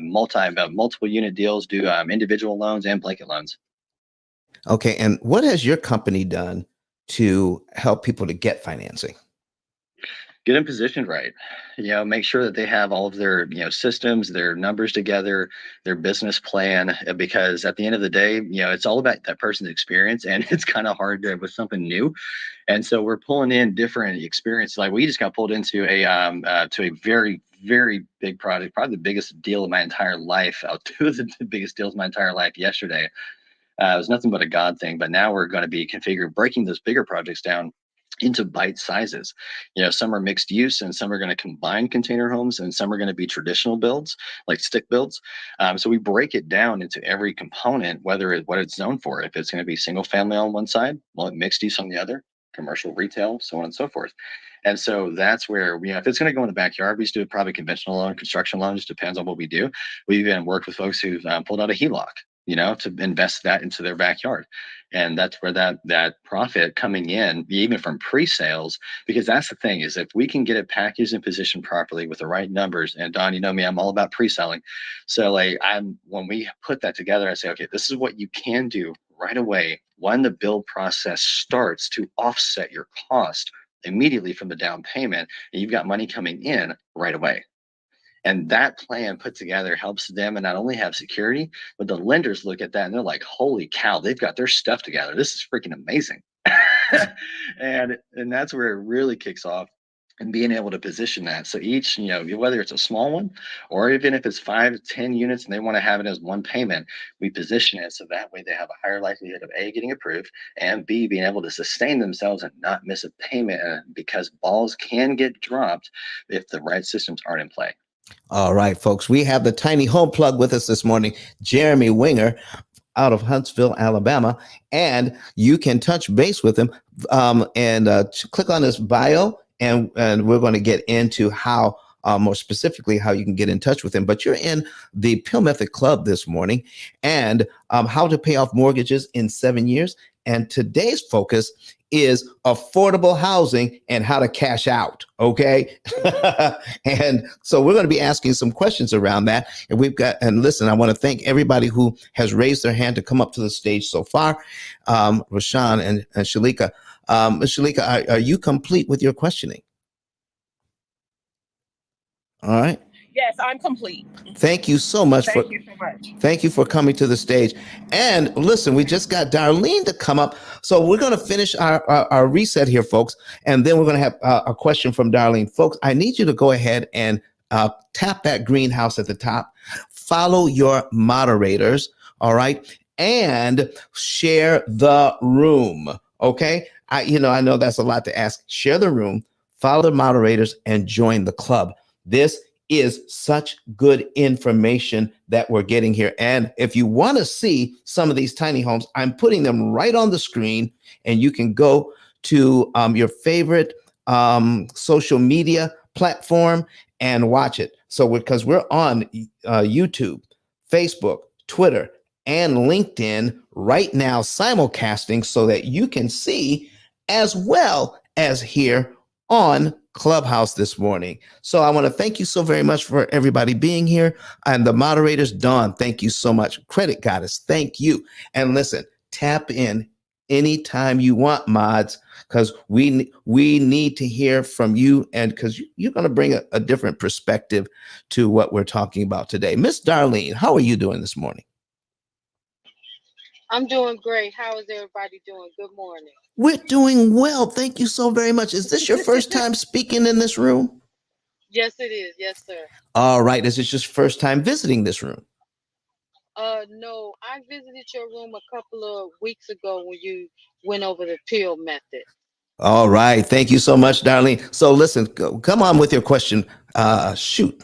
multiple unit deals, do individual loans and blanket loans. Okay, and what has your company done to help people to get financing? Get them positioned right. Make sure that they have all of their systems, their numbers together, their business plan, because at the end of the day, it's all about that person's experience, and it's kind of hard with something new. And so we're pulling in different experiences. Like we just got pulled into a very, very big project, probably the biggest deal of my entire life. Two of the biggest deals of my entire life yesterday. It was nothing but a God thing. But now we're going to be breaking those bigger projects down into bite sizes. Some are mixed use, and some are going to combine container homes, and some are going to be traditional builds, like stick builds. So we break it down into every component, what it's known for. If it's going to be single family on one side, well, mixed use on the other, commercial, retail, so on and so forth. And so that's where, if it's going to go in the backyard, we just do probably conventional loan, construction loan, just depends on what we do. We've even worked with folks who've pulled out a HELOC, to invest that into their backyard. And that's where that profit coming in, even from pre-sales, because that's the thing, is if we can get it packaged and positioned properly with the right numbers. And Don, you know me, I'm all about pre-selling. So when we put that together, I say, okay, this is what you can do right away when the build process starts to offset your cost immediately from the down payment, and you've got money coming in right away. And that plan put together helps them and not only have security, but the lenders look at that and they're like, holy cow, they've got their stuff together. This is freaking amazing. and that's where it really kicks off, and being able to position that. So each, whether it's a small one or even if it's 5 to 10 units and they want to have it as one payment, we position it so that way they have a higher likelihood of A, getting approved, and B, being able to sustain themselves and not miss a payment, because balls can get dropped if the right systems aren't in play. All right, folks, we have the tiny home plug with us this morning, Jeremy Winger, out of Huntsville, Alabama, and you can touch base with him and click on his bio, and we're going to get into how more specifically how you can get in touch with him. But you're in the P.I.L.L Method Club this morning, and how to pay off mortgages in 7 years. And today's focus is affordable housing and how to cash out. Okay. And so we're going to be asking some questions around that. And listen, I want to thank everybody who has raised their hand to come up to the stage so far. Rashawn and Shalika. Shalika, are you complete with your questioning? All right. Yes, I'm complete. Thank you so much. Thank you for coming to the stage. And listen, we just got Darlene to come up. So we're going to finish our reset here, folks. And then we're going to have a question from Darlene. Folks, I need you to go ahead and tap that greenhouse at the top. Follow your moderators. All right. And share the room. Okay. I know that's a lot to ask. Share the room, follow the moderators, and join the club. This is such good information that we're getting here. And if you want to see some of these tiny homes, I'm putting them right on the screen, and you can go to your favorite social media platform and watch it. So because we're on YouTube, Facebook, Twitter, and LinkedIn right now, simulcasting, so that you can see as well as hear on Clubhouse this morning. So I want to thank you so very much for everybody being here. And the moderators, Dawn, thank you so much. Credit Goddess, thank you. And listen, tap in anytime you want, mods, because we need to hear from you, and because you're going to bring a different perspective to what we're talking about today. Miss Darlene, how are you doing this morning? I'm doing great. How is everybody doing? Good morning. We're doing well. Thank you so very much. Is this your first time speaking in this room? Yes, it is. Yes, sir. All right. Is this your first time visiting this room? No, I visited your room a couple of weeks ago when you went over the P.I.L.L method. All right. Thank you so much, Darlene. So listen, come on with your question. Shoot.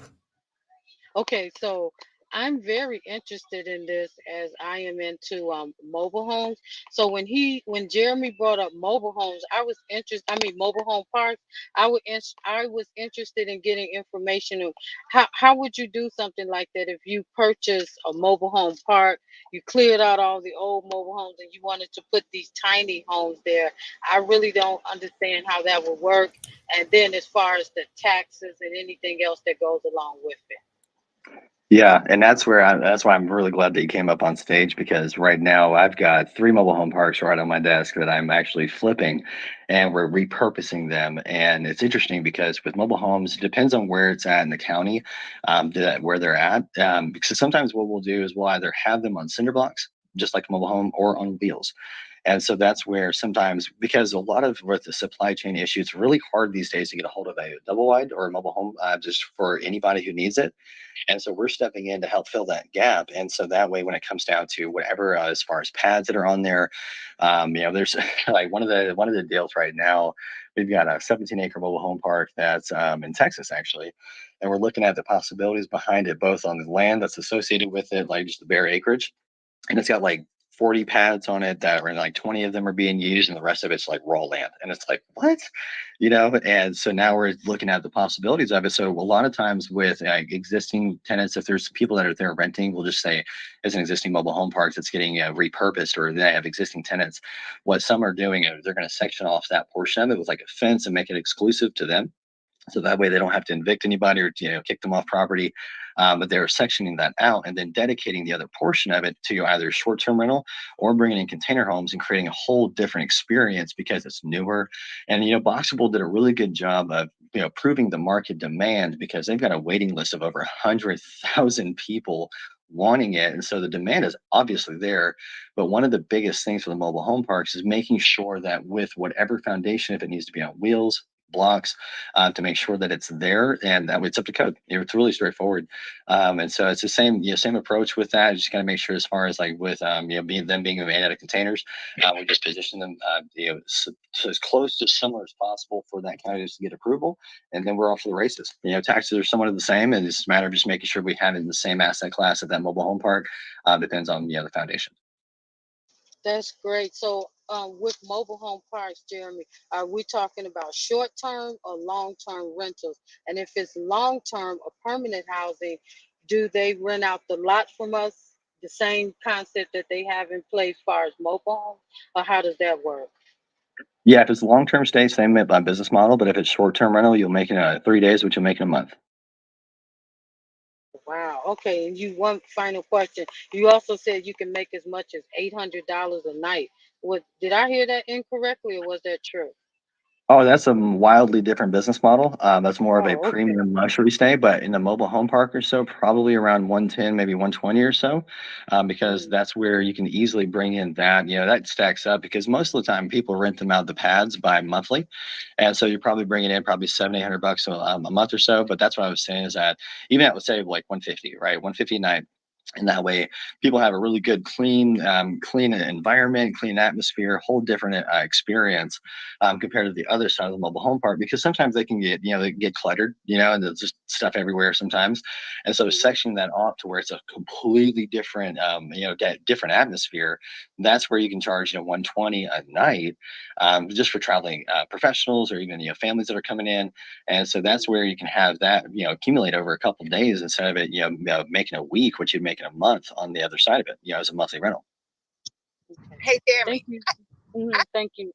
Okay, so I'm very interested in this as I am into mobile homes. So when Jeremy brought up mobile homes, I was interested. I mean mobile home parks. I was interested in getting information of how would you do something like that if you purchase a mobile home park, you cleared out all the old mobile homes and you wanted to put these tiny homes there. I really don't understand how that would work. And then as far as the taxes and anything else that goes along with it. Yeah, and that's why I'm really glad that you came up on stage, because right now I've got 3 mobile home parks right on my desk that I'm actually flipping, and we're repurposing them. And it's interesting because with mobile homes, it depends on where it's at in the county, where they're at. Because sometimes what we'll do is we'll either have them on cinder blocks, just like a mobile home, or on wheels. And so that's where sometimes, because a lot of with the supply chain issue, it's really hard these days to get a hold of a double wide or a mobile home, just for anybody who needs it. And so we're stepping in to help fill that gap. And so that way, when it comes down to whatever, as far as pads that are on there, there's like one of the deals right now. We've got a 17-acre mobile home park that's in Texas, actually, and we're looking at the possibilities behind it, both on the land that's associated with it, like just the bare acreage, and it's got like 40 pads on it that are like 20 of them are being used and the rest of it's like raw land. And it's like, what? And so now we're looking at the possibilities of it. So a lot of times with existing tenants, if there's people that are there renting, we'll just say it's an existing mobile home park that's getting repurposed, or they have existing tenants. What some are doing is they're going to section off that portion of it with like a fence and make it exclusive to them, so that way they don't have to evict anybody or kick them off property. But they're sectioning that out and then dedicating the other portion of it to either short-term rental or bringing in container homes and creating a whole different experience because it's newer. And Boxable did a really good job of proving the market demand, because they've got a waiting list of over 100,000 people wanting it, and so the demand is obviously there. But one of the biggest things for the mobile home parks is making sure that with whatever foundation, if it needs to be on wheels, blocks, to make sure that it's there, and that way it's up to code. It's really straightforward. And so it's the same approach with that. Just got to make sure, as far as like with being made out of containers, we just position them so as close to similar as possible for that county to get approval, and then we're off to the races. Taxes are somewhat of the same, and it's a matter of just making sure we have it in the same asset class at that mobile home park. Depends on the foundation. That's great. So, with mobile home parks, Jeremy, are we talking about short-term or long-term rentals? And if it's long-term or permanent housing, do they rent out the lot from us, the same concept that they have in place as far as mobile homes, or how does that work? Yeah, if it's long-term stay, same business model. But if it's short-term rental, you'll make it 3 days, which you'll make in a month. Wow. Okay. And one final question. You also said you can make as much as $800 a night. What did I hear that incorrectly, or was that true? Oh, that's a wildly different business model. That's more of a Oh, okay. premium luxury stay, but in the mobile home park or so, probably around 110, maybe 120 or so, because Mm, that's where you can easily bring in that. That stacks up, because most of the time people rent them out the pads by monthly, and so you're probably bringing in probably 700-800 bucks a month or so. But that's what I was saying, is that even at, let's say, like 150, right, 150 a night. And that way, people have a really good, clean environment, clean atmosphere, whole different experience, compared to the other side of the mobile home park, because sometimes they can get, they get cluttered, and there's just stuff everywhere sometimes. And so mhm. sectioning that off to where it's a completely different, different atmosphere, that's where you can charge, 120 a night, just for traveling professionals, or even, families that are coming in. And so that's where you can have that, accumulate over a couple of days, instead of it, making a week, which you'd make in a month on the other side of it, as a monthly rental. Okay. Hey, Thank Jeremy. you. I, Thank you.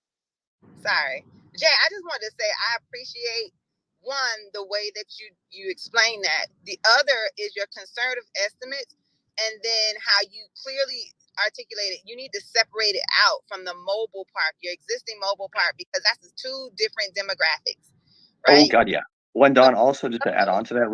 sorry, Jay. I just wanted to say I appreciate one the way that you explain that. The other is your conservative estimates, and then how you clearly articulated you need to separate it out from the mobile park, your existing mobile park, because that's two different demographics, Oh right? God, yeah. One, But Don, also just to add on to that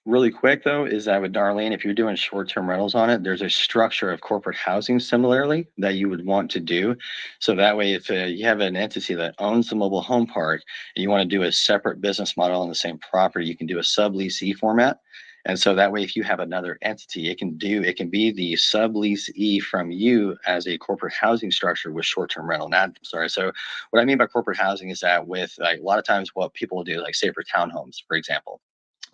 really quick though, is that with Darlene, if you're doing short-term rentals on it, there's a structure of corporate housing similarly that you would want to do. So that way, if you have an entity that owns the mobile home park and you want to do a separate business model on the same property, you can do a sublease format. And so that way, if you have another entity, it can be the sublease from you as a corporate housing structure with short-term rental. Not, sorry. So what I mean by corporate housing is that with, like, a lot of times what people will do, like say for townhomes, for example,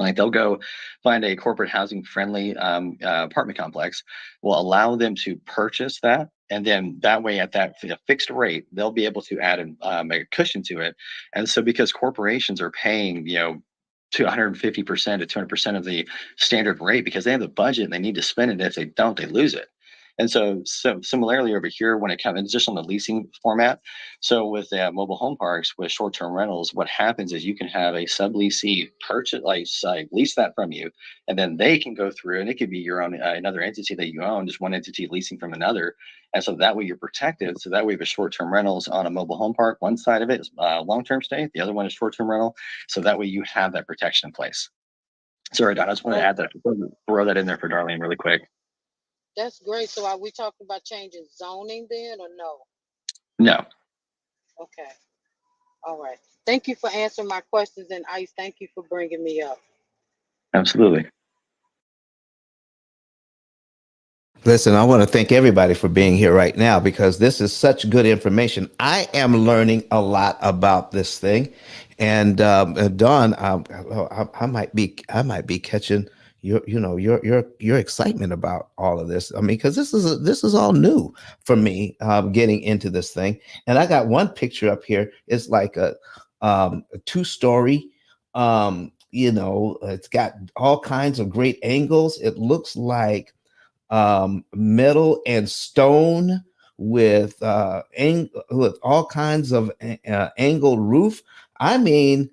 Like they'll go find a corporate housing friendly apartment complex, will allow them to purchase that. And then that way at that fixed rate, they'll be able to add a cushion to it. And so because corporations are paying, to 150% to 200% of the standard rate because they have the budget and they need to spend it. If they don't, they lose it. And so similarly over here, when it comes just on the leasing format, so with mobile home parks with short-term rentals, what happens is you can have a subleasee purchase, like lease that from you, and then they can go through, and it could be your own another entity that you own, just one entity leasing from another, and so that way you're protected. So that way, with short-term rentals on a mobile home park, one side of it is long-term stay, the other one is short-term rental. So that way you have that protection in place. Sorry, Don, I just want to add that, throw that in there for Darlene really quick. That's great. So are we talking about changing zoning then or no? No. Okay. All right. Thank you for answering my questions, and Ice, thank you for bringing me up. Absolutely. Listen, I want to thank everybody for being here right now because this is such good information. I am learning a lot about this thing, and Dawn, I might be catching your excitement about all of this. I mean, because this is all new for me, getting into this thing. And I got one picture up here. It's like a 2-story. It's got all kinds of great angles. It looks like metal and stone with with all kinds of angled roof. I mean,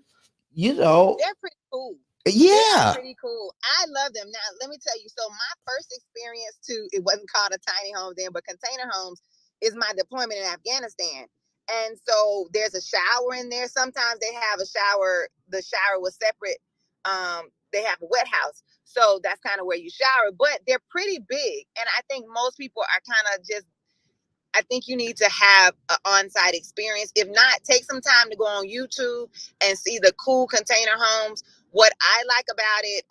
They're pretty cool. Yeah. They're pretty cool. I love them. Now, let me tell you. So my first experience too, it wasn't called a tiny home then, but container homes is my deployment in Afghanistan. And so there's a shower in there. Sometimes they have a shower. The shower was separate. They have a wet house. So that's kind of where you shower, but they're pretty big. And I think most people are kind of just, I think you need to have an on-site experience. If not, take some time to go on YouTube and see the cool container homes. What I like about it,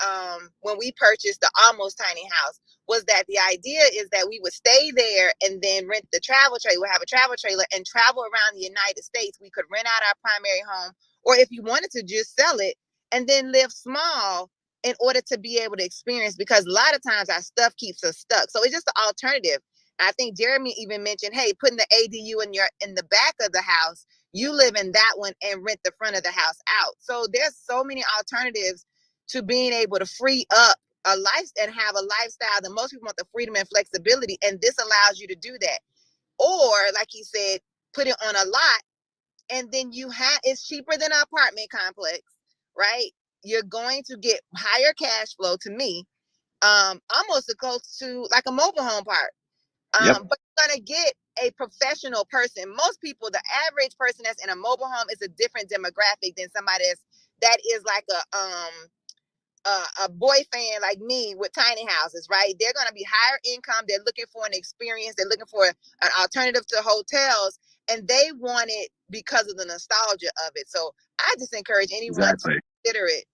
when we purchased the Almost Tiny House, was that the idea is that we would stay there and then rent the travel trailer. We'll have a travel trailer and travel around the United States. We could rent out our primary home, or if you wanted to, just sell it and then live small in order to be able to experience, because a lot of times our stuff keeps us stuck. So it's just an alternative. I think Jeremy even mentioned, hey, putting the ADU in the back of the house, you live in that one and rent the front of the house out. So there's so many alternatives to being able to free up a life and have a lifestyle that most people want, the freedom and flexibility. And this allows you to do that. Or like he said, put it on a lot, and then it's cheaper than an apartment complex, right? You're going to get higher cash flow, to me, almost close to like a mobile home park. Yep. But you're gonna get a professional person. Most people, the average person that's in a mobile home is a different demographic than somebody that is like a boy fan like me with tiny houses, right? They're gonna be higher income. They're looking for an experience. They're looking for an alternative to hotels, and they want it because of the nostalgia of it. So I just encourage anyone to consider it.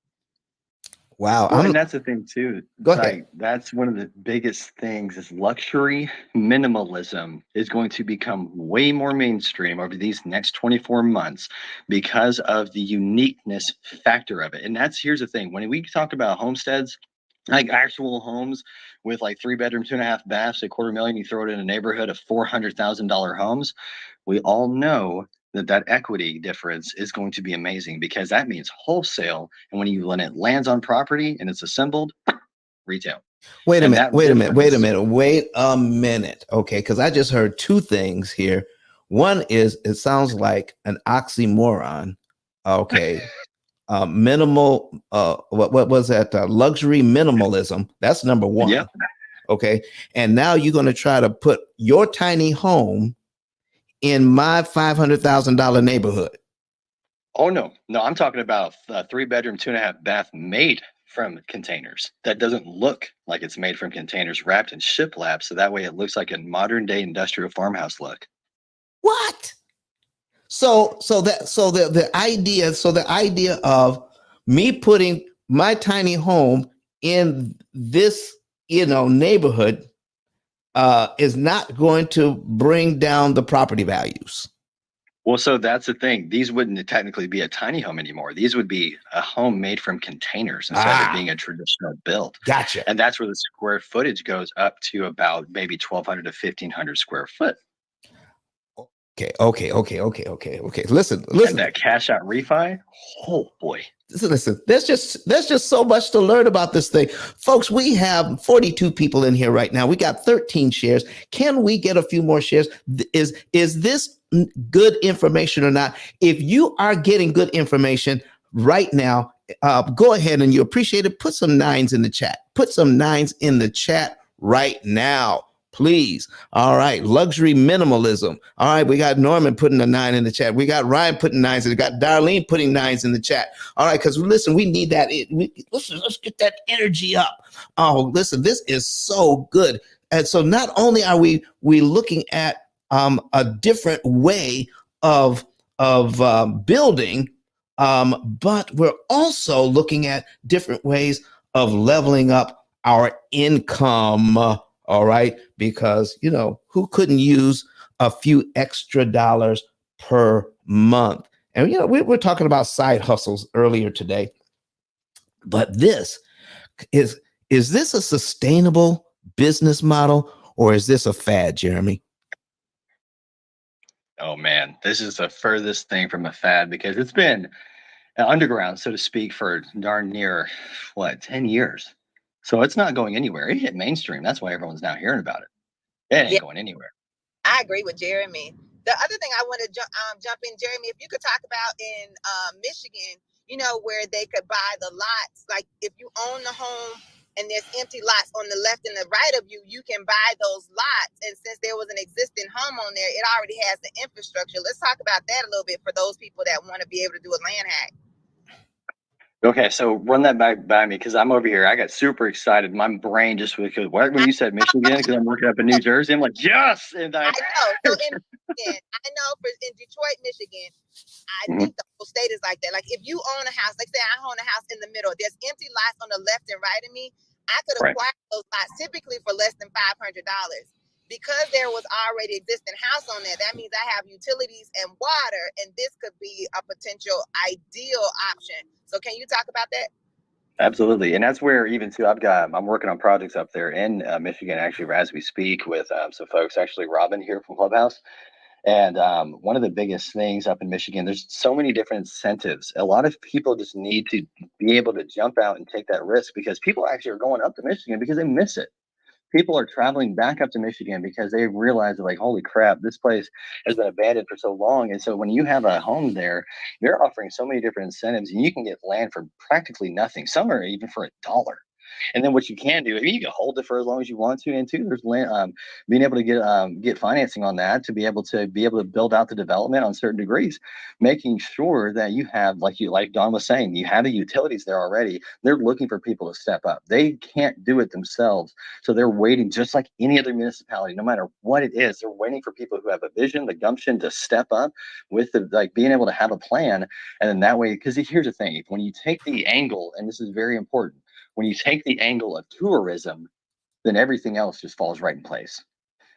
Wow. Well, and that's the thing too. Go ahead. Like, that's one of the biggest things is luxury minimalism is going to become way more mainstream over these next 24 months because of the uniqueness factor of it. And here's the thing. When we talk about homesteads, like actual homes with like 3-bedroom, 2.5 baths, $250,000, you throw it in a neighborhood of $400,000 homes, we all know that equity difference is going to be amazing because that means wholesale. And when it lands on property and it's assembled, retail. Wait a minute. Okay, because I just heard two things here. One is it sounds like an oxymoron. Okay. Minimal, what was that? Luxury minimalism. That's number one. Yep. Okay. And now you're going to try to put your tiny home in my $500,000 neighborhood. Oh, no, I'm talking about a 3-bedroom, 2.5 bath made from containers. That doesn't look like it's made from containers, wrapped in shiplap. So that way it looks like a modern day industrial farmhouse look. What? So the idea of me putting my tiny home in this, neighborhood, is not going to bring down the property values. Well, so that's the thing. These wouldn't technically be a tiny home anymore. These would be a home made from containers instead of it being a traditional build. Gotcha. And that's where the square footage goes up to about maybe 1,200 to 1,500 square foot. Okay. Listen. And that cash out refi, oh boy. Listen, there's just so much to learn about this thing. Folks, we have 42 people in here right now. We got 13 shares. Can we get a few more shares? Is this good information or not? If you are getting good information right now, go ahead and you appreciate it. Put some nines in the chat. Put some nines in the chat right now. Please. All right. Luxury minimalism. All right. We got Norman putting a 9 in the chat. We got Ryan putting 9s. We got Darlene putting 9s in the chat. All right. Because listen, we need that. Let's get that energy up. Oh, listen, this is so good. And so not only are we looking at a different way of building, but we're also looking at different ways of leveling up our income. All right. Because, who couldn't use a few extra dollars per month? And, we were talking about side hustles earlier today. But this is this a sustainable business model or is this a fad, Jeremy? Oh, man, this is the furthest thing from a fad because it's been underground, so to speak, for darn near, 10 years. So it's not going anywhere. It hit mainstream. That's why everyone's now hearing about it. It ain't going anywhere. I agree with Jeremy. The other thing I want to jump in, Jeremy, if you could talk about in Michigan, where they could buy the lots. Like if you own the home and there's empty lots on the left and the right of you, you can buy those lots. And since there was an existing home on there, it already has the infrastructure. Let's talk about that a little bit for those people that want to be able to do a land hack. Okay, so run that back by me because I'm over here. I got super excited. My brain just because when you said Michigan, because I'm working up in New Jersey, I'm like, yes. And I know. So in Michigan, I know in Detroit, Michigan, I think the whole state is like that. Like if you own a house, like say I own a house in the middle, there's empty lots on the left and right of me. I could acquire those lots typically for less than $500. Because there was already existing house on there, that means I have utilities and water, and this could be a potential ideal option. So can you talk about that? Absolutely. And that's where even too, I'm working on projects up there in Michigan, actually, as we speak with some folks, actually Robin here from Clubhouse. And one of the biggest things up in Michigan, there's so many different incentives. A lot of people just need to be able to jump out and take that risk because people actually are going up to Michigan because they miss it. People are traveling back up to Michigan because they realize like, holy crap, this place has been abandoned for so long. And so when you have a home there, they're offering so many different incentives and you can get land for practically nothing. Some are even for $1. And then what you can do, you can hold it for as long as you want to. And two, there's land, being able to get financing on that to be able to build out the development on certain degrees, making sure that you have, like Don was saying, you have the utilities there already. They're looking for people to step up. They can't do it themselves. So they're waiting just like any other municipality, no matter what it is, they're waiting for people who have a vision, the gumption to step up with being able to have a plan. And then that way, because here's the thing, when you take the angle, and this is very important, when you take the angle of tourism, then everything else just falls right in place.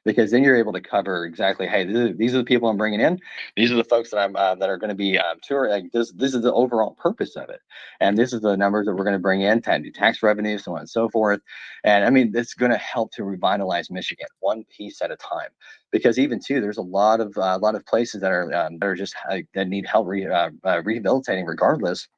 Because then you're able to cover exactly, hey, these are the people I'm bringing in. These are the folks that I'm that are going to be touring. Like this is the overall purpose of it, and this is the numbers that we're going to bring in, tax revenue, so on and so forth. And I mean, it's going to help to revitalize Michigan one piece at a time. Because even too, there's a lot of places that are just that need help rehabilitating, regardless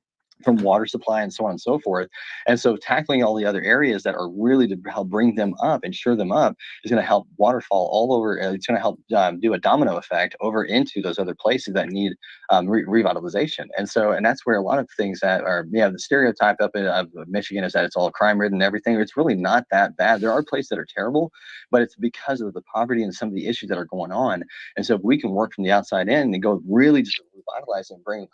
from water supply and so on and so forth. And so tackling all the other areas that are really to help bring them up and shore them up is going to help waterfall all over. It's going to help do a domino effect over into those other places that need revitalization. And that's where a lot of things that are, the stereotype up of Michigan is that it's all crime ridden and everything. It's really not that bad. There are places that are terrible, but it's because of the poverty and some of the issues that are going on. And so if we can work from the outside in and go really just revitalize and bring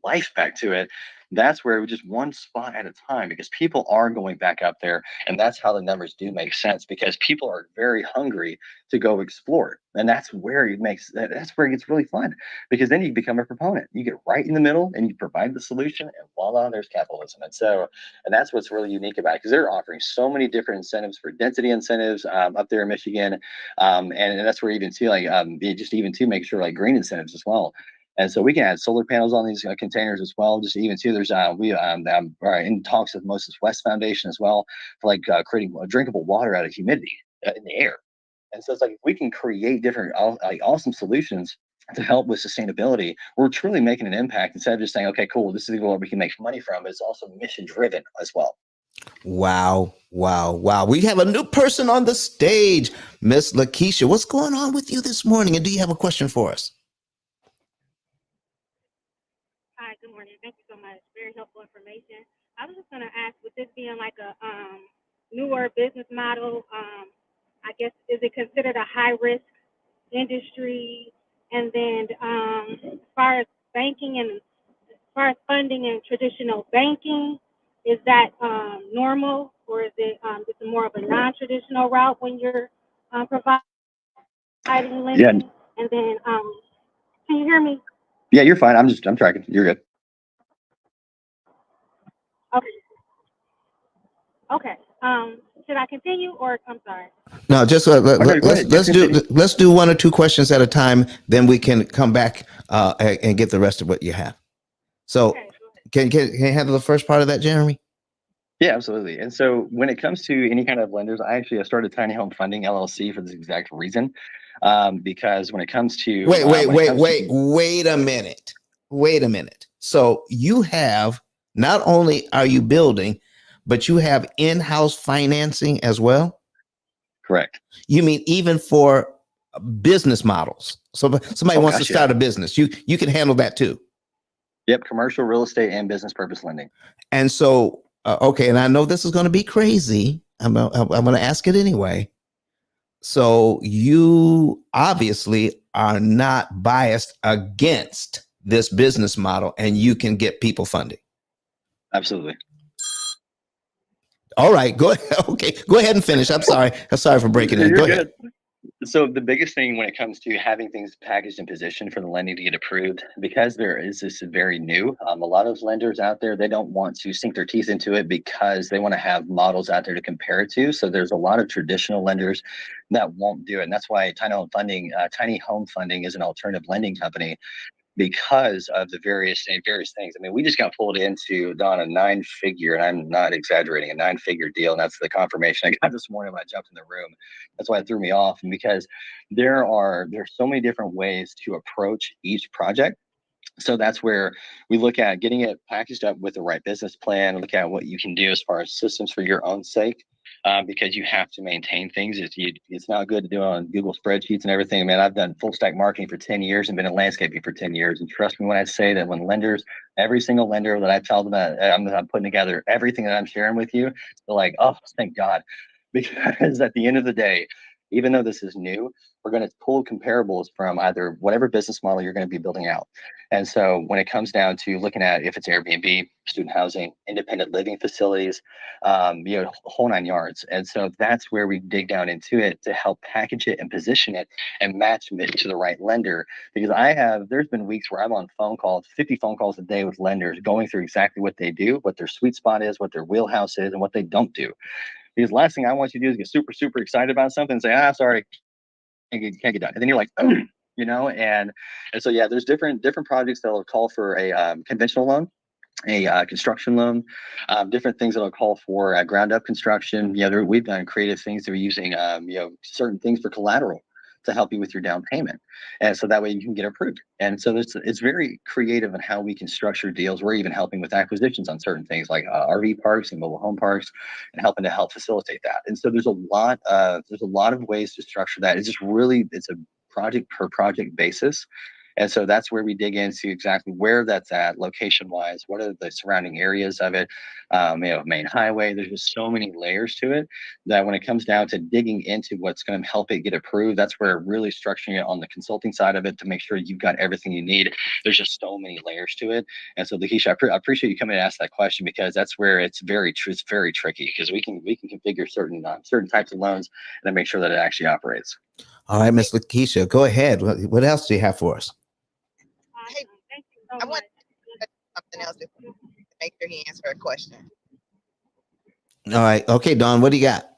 life back to it. That's where we just one spot at a time, because people are going back up there. And that's how the numbers do make sense, because people are very hungry to go explore. And that's where that's where it gets really fun, because then you become a proponent. You get right in the middle and you provide the solution, and voila, there's capitalism. And that's what's really unique about it, because they're offering so many different incentives for density incentives up there in Michigan. And that's where even too, like just even to make sure like green incentives as well. And so we can add solar panels on these containers as well. Just even too, there's we are in talks with Moses West Foundation as well for like creating drinkable water out of humidity in the air. And so it's like if we can create different like awesome solutions to help with sustainability, we're truly making an impact instead of just saying, okay, cool, this is what we can make money from. It's also mission driven as well. Wow, wow, wow. We have a new person on the stage, Miss Lakeisha. What's going on with you this morning? And do you have a question for us? Hi, good morning. Thank you so much. Very helpful information. I was just going to ask, with this being like a newer business model, I guess, is it considered a high risk industry? And then as far as banking and as far as funding and traditional banking, is that normal, or is it just more of a non-traditional route when you're providing lending? Yeah. And then, can you hear me? Yeah, you're fine. I'm tracking. You're good. Okay. Okay. Should I continue, or I'm sorry? No, just Okay, go ahead. let's do one or two questions at a time. Then we can come back and get the rest of what you have. So, Okay. can you handle the first part of that, Jeremy? Yeah, absolutely. And so when it comes to any kind of lenders, I started Tiny Home Funding LLC for this exact reason. Because when it comes to wait a minute. Wait a minute. So you have, not only are you building, but you have in-house financing as well? Correct. You mean even for business models? So somebody wants to start a business, you can handle that too. Yep, commercial real estate and business purpose lending. And so, okay, and I know this is going to be crazy. I'm going to ask it anyway. So you obviously are not biased against this business model, and you can get people funding. Absolutely. All right, go ahead. Okay, go ahead and finish. I'm sorry for breaking in. Go ahead. So the biggest thing when it comes to having things packaged and positioned for the lending to get approved, because there is this very new, a lot of lenders out there, they don't want to sink their teeth into it because they want to have models out there to compare it to. So there's a lot of traditional lenders that won't do it. And that's why Tiny Home Funding is an alternative lending company, because of the various things. I mean, we just got pulled into, Don, a 9-figure, and I'm not exaggerating, a 9-figure deal. And that's the confirmation I got this morning when I jumped in the room. That's why it threw me off. And because there's so many different ways to approach each project. So that's where we look at getting it packaged up with the right business plan, look at what you can do as far as systems for your own sake, because you have to maintain things. It's not good to do it on Google spreadsheets and everything. Man, I've done full stack marketing for 10 years and been in landscaping for 10 years. And trust me when I say that when every single lender that I tell them that I'm putting together everything that I'm sharing with you, they're like, oh, thank God. Because at the end of the day, even though this is new, we're going to pull comparables from either whatever business model you're going to be building out. And so when it comes down to looking at if it's Airbnb, student housing, independent living facilities, whole 9 yards. And so that's where we dig down into it to help package it and position it and match it to the right lender. Because there's been weeks where I'm on 50 phone calls a day with lenders, going through exactly what they do, what their sweet spot is, what their wheelhouse is, and what they don't do. Because the last thing I want you to do is get super, super excited about something and say, sorry, can't get done. And then you're like, and so, yeah, there's different projects that will call for a conventional loan, a construction loan, different things that'll call for ground up construction. We've done creative things that we're using, certain things for collateral to help you with your down payment. And so that way you can get approved. And so it's very creative in how we can structure deals. We're even helping with acquisitions on certain things like RV parks and mobile home parks, and helping to help facilitate that. And so there's a lot of ways to structure that. It's a project per project basis. And so that's where we dig into exactly where that's at, location wise. What are the surrounding areas of it? Main highway. There's just so many layers to it that when it comes down to digging into what's going to help it get approved, that's where really structuring it on the consulting side of it to make sure you've got everything you need. There's just so many layers to it. And so, Lakeisha, I appreciate you coming to ask that question, because that's where it's very tricky, because we can configure certain types of loans and then make sure that it actually operates. All right, Ms. Lakeisha, go ahead. What else do you have for us? Hey, Thank you so I want much. to say something else before to make sure he answers her question. All right. Okay, Dawn, what do you got?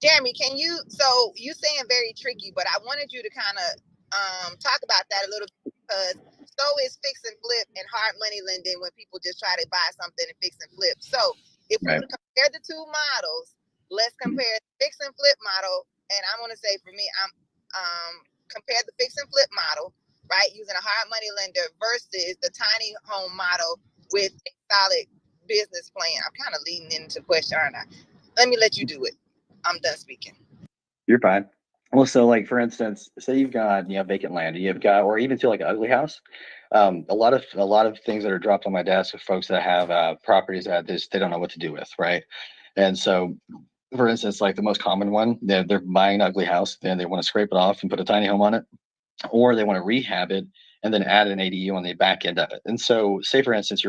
Jeremy, can you, so you saying very tricky, but I wanted you to kind of talk about that a little bit, because so is fix and flip and hard money lending when people just try to buy something and fix and flip. So if we Right. would compare the two models, let's compare the fix and flip model. And I want to say for me, I'm compare the fix and flip model, right, using a hard money lender versus the tiny home model with a solid business plan. I'm kind of leading into the question, aren't I? Let me let you do it. I'm done speaking. You're fine. Well, so like for instance, say you've got vacant land, you've got, or even to like an ugly house. A lot of things that are dropped on my desk of folks that have properties that they don't know what to do with, right? And so, for instance, like the most common one, they're buying an ugly house and they want to scrape it off and put a tiny home on it, or they want to rehab it and then add an ADU on the back end of it. And so, say for instance,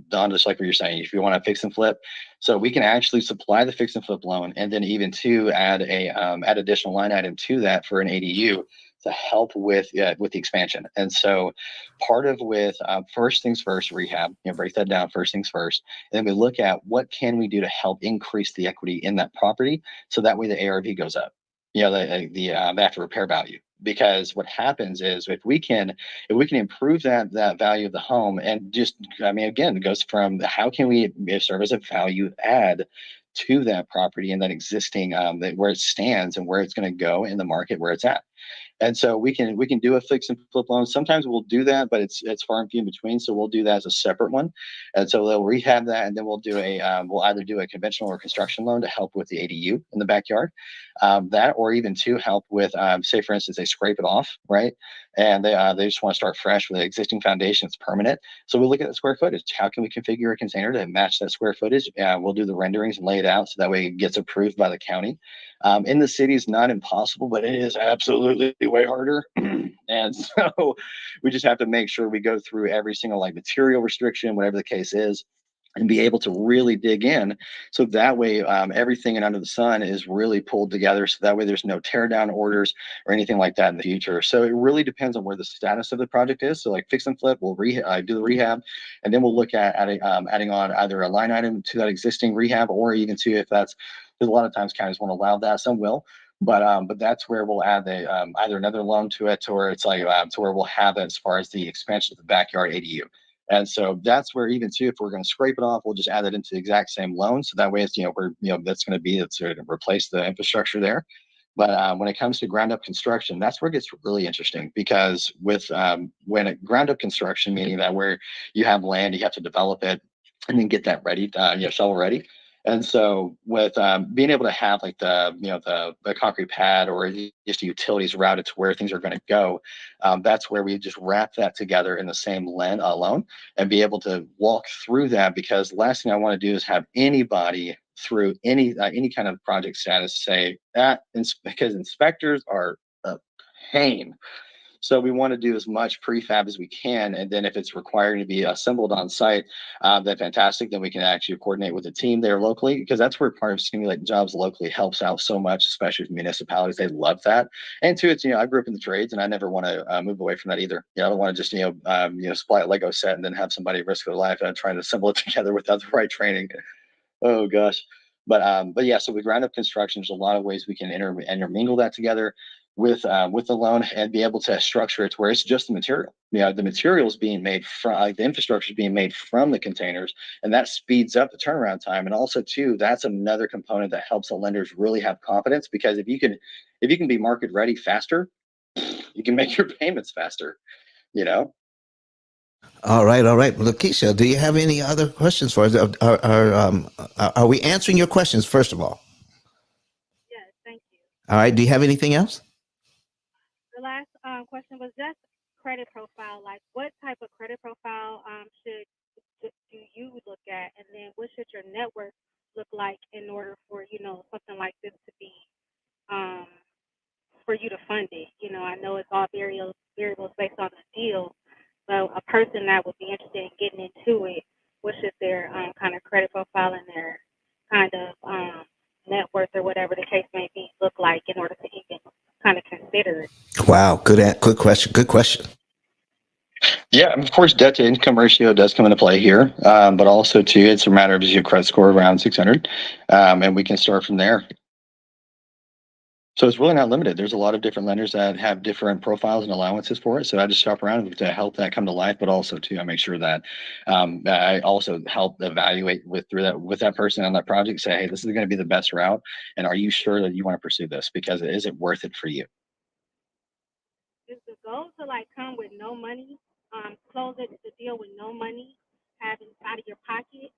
Don, just like what you're saying, if you want to fix and flip, so we can actually supply the fix and flip loan, and then even to add add additional line item to that for an ADU to help with the expansion. And so, part of with first things first, rehab, break that down. First things first, and then we look at what can we do to help increase the equity in that property, so that way the ARV goes up. The after repair value. Because what happens is if we can improve that value of the home, and just again, it goes from how can we serve as a value add to that property and that existing where it stands and where it's going to go in the market where it's at. And so we can do a fix and flip loan. Sometimes we'll do that, but it's far and few in between. So we'll do that as a separate one. And so they'll rehab that, and then we'll do we'll either do a conventional or construction loan to help with the ADU in the backyard, that, or even to help with say for instance they scrape it off, right, and they just want to start fresh with an existing foundation that's permanent. So we'll look at the square footage. How can we configure a container to match that square footage? We'll do the renderings and lay it out so that way it gets approved by the county. In the city is not impossible, but it is absolutely way harder. And so we just have to make sure we go through every single material restriction, whatever the case is, and be able to really dig in. So that way, everything and under the sun is really pulled together. So that way there's no tear down orders or anything like that in the future. So it really depends on where the status of the project is. So like fix and flip, we'll do the rehab, and then we'll look at adding on either a line item to that existing rehab, or even to, if that's, because a lot of times counties won't allow that, some will. But that's where we'll add either another loan to it, or it's to where we'll have it as far as the expansion of the backyard ADU. And so that's where even too, if we're going to scrape it off, we'll just add it into the exact same loan. So that way it's, that's going to be to replace the infrastructure there. But when it comes to ground up construction, that's where it gets really interesting, because with when ground up construction, meaning that where you have land, you have to develop it and then get that ready, shovel ready. And so with being able to have the concrete pad or just utilities routed to where things are going to go, that's where we just wrap that together in the same loan and be able to walk through that. Because the last thing I want to do is have anybody through any kind of project status say that, because inspectors are a pain. So we want to do as much prefab as we can, and then if it's required to be assembled on site, then fantastic. Then we can actually coordinate with the team there locally, because that's where part of stimulating jobs locally helps out so much, especially with municipalities. They love that. And two, it's I grew up in the trades, and I never want to move away from that either. I don't want to just supply a Lego set and then have somebody risk their life trying to assemble it together without the right training. Oh gosh. But yeah, so with ground up construction, there's a lot of ways we can intermingle that together with the loan and be able to structure it to where it's just the material. The materials being made from the infrastructure is being made from the containers, and that speeds up the turnaround time. And also too, that's another component that helps the lenders really have confidence, because if you can be market ready faster, you can make your payments faster. All right. Lakeisha, do you have any other questions for us? Are we answering your questions, first of all? Yes, thank you. All right. Do you have anything else? The last question was just credit profile, like what type of credit profile do you look at, and then what should your net worth look like in order for something like this to be um, for you to fund it? I know it's all variables based on the deal, but a person that would be interested in getting into it, what should their kind of credit profile and their kind of net worth or whatever the case may be look like in order to even kind of consider it? Wow, good question. Good question. Yeah, of course, debt to income ratio does come into play here, but also too, it's a matter of your credit score around 600, and we can start from there. So it's really not limited. There's a lot of different lenders that have different profiles and allowances for it. So I just shop around to help that come to life, but also too, I make sure that I also help evaluate with that person on that project. Say, hey, this is going to be the best route, and are you sure that you want to pursue this? Because is it worth it for you? Is the goal to like come with no money, close the deal with no money, having out of your pocket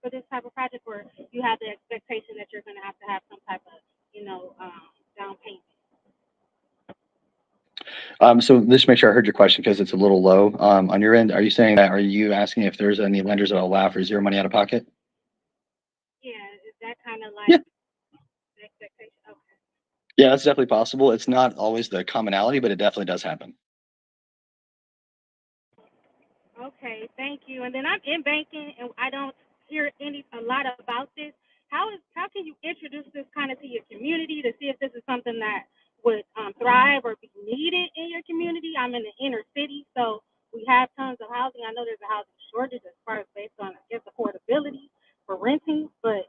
for this type of project, or you have the expectation that you're going to have some type of down payment? So just make sure I heard your question because it's a little low on your end. Are you asking if there's any lenders that allow for zero money out of pocket? Yeah, is that kind of Yeah. like the expectation? Okay. Yeah, that's definitely possible. It's not always the commonality, but it definitely does happen. Okay, thank you. And then I'm in banking, and I don't hear a lot about this. How can you introduce this kind of to your community to see if this is something that would thrive or be needed in your community? I'm in the inner city, so we have tons of housing. I know there's a housing shortage as far as based on, I guess, affordability for renting, but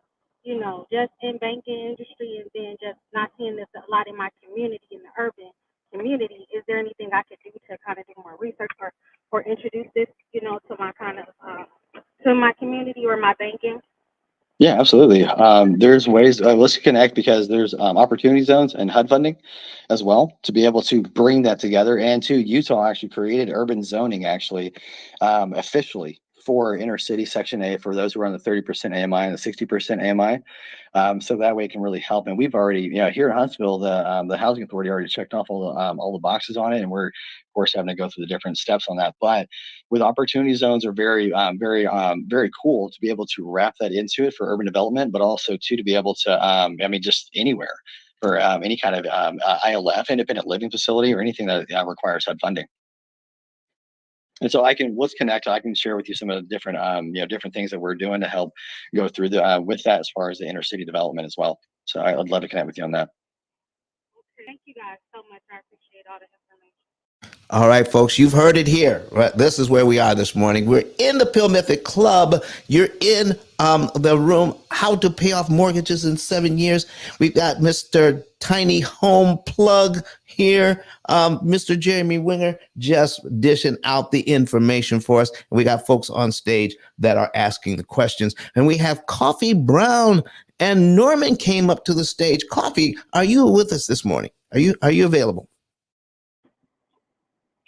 just in banking industry, and then just not seeing this a lot in my community, in the urban community. Is there anything I could do to kind of do more research or introduce this, to my kind of to my community or my banking? Yeah, absolutely. There's ways. Let's connect because there's opportunity zones and HUD funding as well to be able to bring that together. And to Utah actually created urban zoning actually officially for inner city Section A for those who are on the 30% AMI and the 60% AMI. So that way it can really help. And we've already, here in Huntsville, the housing authority already checked off all the boxes on it, and we're of course having to go through the different steps on that. But with opportunity zones are very cool to be able to wrap that into it for urban development, but also too to be able to, just anywhere for any kind of ILF, independent living facility, or anything that requires HUD funding. And so let's connect. I can share with you some of the different, different things that we're doing to help go through with that as far as the inner city development as well. So I'd love to connect with you on that. Okay. Thank you guys so much. I appreciate all the information. All right, folks, you've heard it here. Right? This is where we are this morning. We're in the Pill Method Club. You're in the room, How to Pay Off Mortgages in 7 Years. We've got Mr. Tiny Home Plug here. Mr. Jeremy Winger just dishing out the information for us. And we got folks on stage that are asking the questions. And we have Coffee Brown and Norman came up to the stage. Coffee, are you with us this morning? Are you available?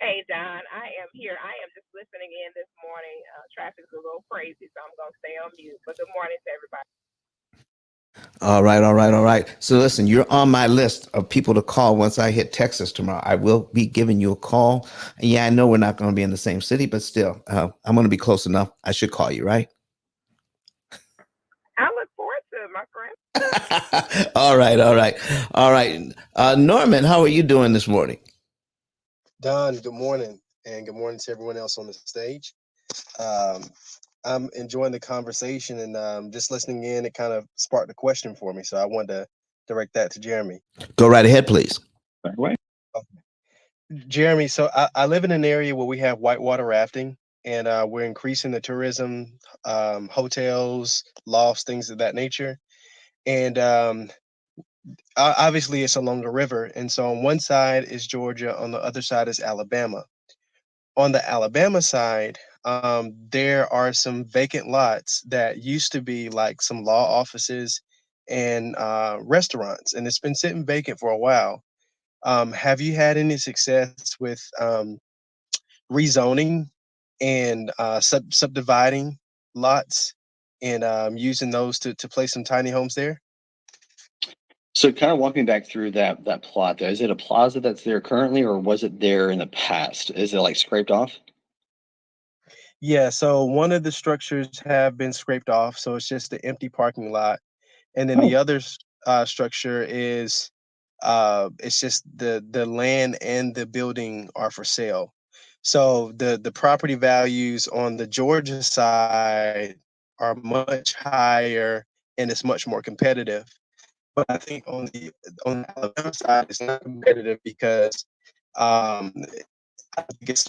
Hey, Don, I am here. I am just listening in this morning. Traffic's a little crazy, so I'm going to stay on mute. But good morning to everybody. All right. So listen, you're on my list of people to call once I hit Texas tomorrow. I will be giving you a call. And yeah, I know we're not going to be in the same city, but still, I'm going to be close enough. I should call you, right? I look forward to it, my friend. All right. Norman, how are you doing this morning? Don, good morning, and good morning to everyone else on the stage. I'm enjoying the conversation, and just listening in, it kind of sparked a question for me, so I wanted to direct that to Jeremy. Go right ahead, please. By the way. Okay. Jeremy, so I live in an area where we have whitewater rafting, and we're increasing the tourism, hotels, lofts, things of that nature. And obviously, it's along the river, and so on one side is Georgia, on the other side is Alabama. On the Alabama side, there are some vacant lots that used to be like some law offices and restaurants, and it's been sitting vacant for a while. Have you had any success with rezoning and subdividing lots and using those to place some tiny homes there? So kind of walking back through that plot there, is it a plaza that's there currently, or was it there in the past? Is it like scraped off? Yeah, so one of the structures have been scraped off, so it's just the empty parking lot. And then the Oh, other structure is it's just the land and the building are for sale. So the property values on the Georgia side are much higher and it's much more competitive. But I think on the Alabama side, it's not competitive because um, I think it's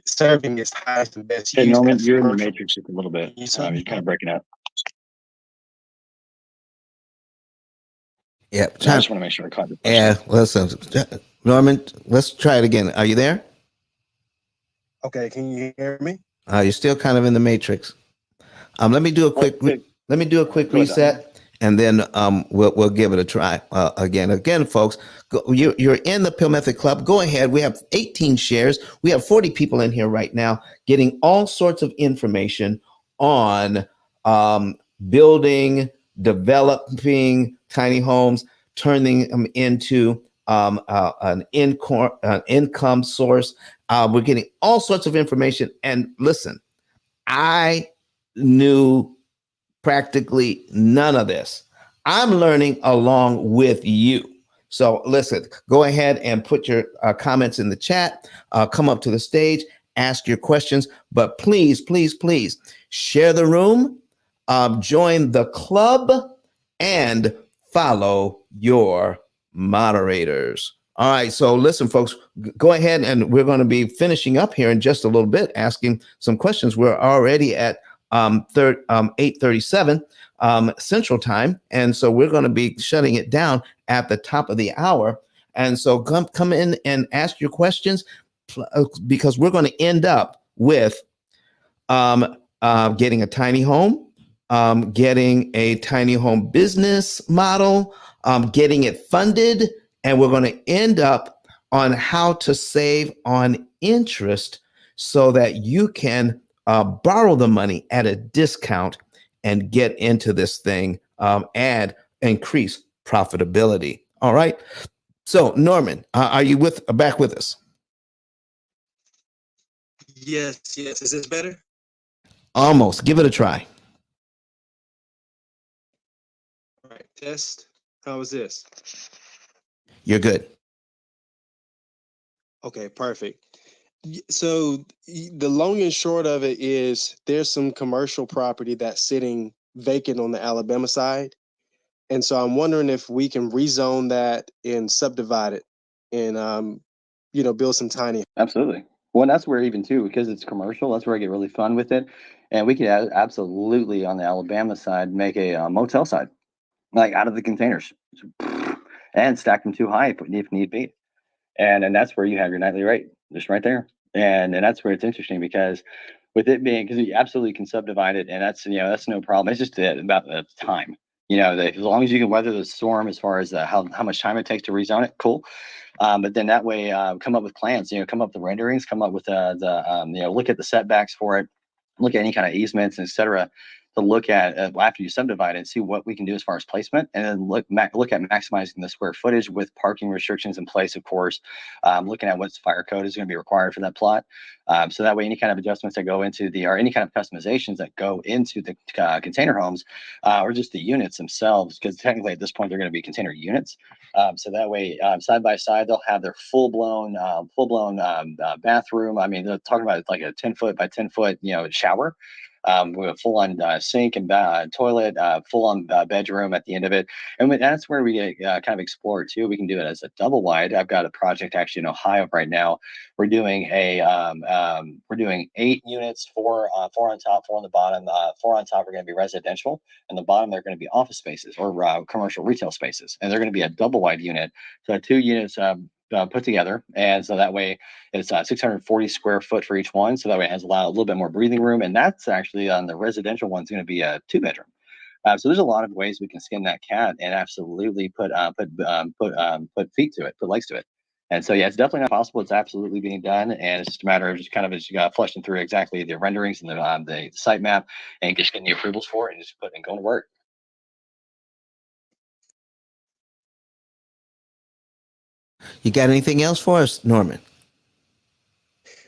serving its highest and best hey use Norman, as you're in the commercial matrix just a little bit. use. You're kind of breaking up. Yeah, I just want to make sure I caught the yeah. question. Listen, Norman, let's try it again. Are you there? Okay, can you hear me? You're still kind of in the matrix. Let me do a Well, quick let me do a quick go ahead, Don. reset, and then we'll give it a try again. Again, folks, you're in the Pill Method Club. Go ahead. We have 18 shares. We have 40 people in here right now, getting all sorts of information on building, developing tiny homes, turning them into an income source. We're getting all sorts of information. And listen, I knew practically none of this. I'm learning along with you. So listen, go ahead and put your comments in the chat, come up to the stage, ask your questions, but please, please, please share the room, join the club, and follow your moderators. All right, so listen, folks, go ahead and we're going to be finishing up here in just a little bit, asking some questions. We're already at 8:37 Central Time, and so we're going to be shutting it down at the top of the hour. And so come in and ask your questions because we're going to end up with getting a tiny home, getting a tiny home business model, getting it funded, and we're going to end up on how to save on interest so that you can borrow the money at a discount and get into this thing and increase profitability. All right. So, Norman, are you back with us? Yes, yes. Is this better? Almost. Give it a try. All right, test. How is this? You're good. Okay, perfect. So the long and short of it is there's some commercial property that's sitting vacant on the Alabama side. And so I'm wondering if we can rezone that and subdivide it and build some tiny. Absolutely. Well, and that's where even too, because it's commercial, that's where I get really fun with it. And we could absolutely on the Alabama side make a motel side, like out of the containers, and stack them too high if need be. And that's where you have your nightly rate, just right there. And that's where it's interesting because with it being, because you absolutely can subdivide it, and that's no problem. It's just about the time. As long as you can weather the storm, as far as how much time it takes to rezone it, cool. But then that way, come up with plans. Come up with the renderings, come up with look at the setbacks for it, look at any kind of easements, etc. To look at after you subdivide it and see what we can do as far as placement, and then look at maximizing the square footage with parking restrictions in place, of course. Looking at what fire code is going to be required for that plot, so that way any kind of adjustments that go into or any kind of customizations that go into the container homes or just the units themselves, because technically at this point they're going to be container units. So that way, side by side, they'll have their full blown bathroom. I mean, they're talking about like a 10-foot by 10-foot, shower. With a full-on sink and toilet, full-on bedroom at the end of it, and that's where we get kind of explore too. We can do it as a double wide. I've got a project actually in Ohio right now. We're doing we're doing 8 units, 4 on top, 4 on the bottom. 4 on top are going to be residential, and the bottom they're going to be office spaces or commercial retail spaces, and they're going to be a double wide unit. So 2 units put together, and so that way it's 640 square foot for each one. So that way it has a little bit more breathing room, and that's actually on the residential one's going to be a 2-bedroom. So there's a lot of ways we can skin that cat and absolutely put feet to it, put legs to it. And so yeah, it's definitely not possible. It's absolutely being done, and it's just a matter of just kind of as you got flushing through exactly the renderings and the site map, and just getting the approvals for it, and just going to work. You got anything else for us, Norman?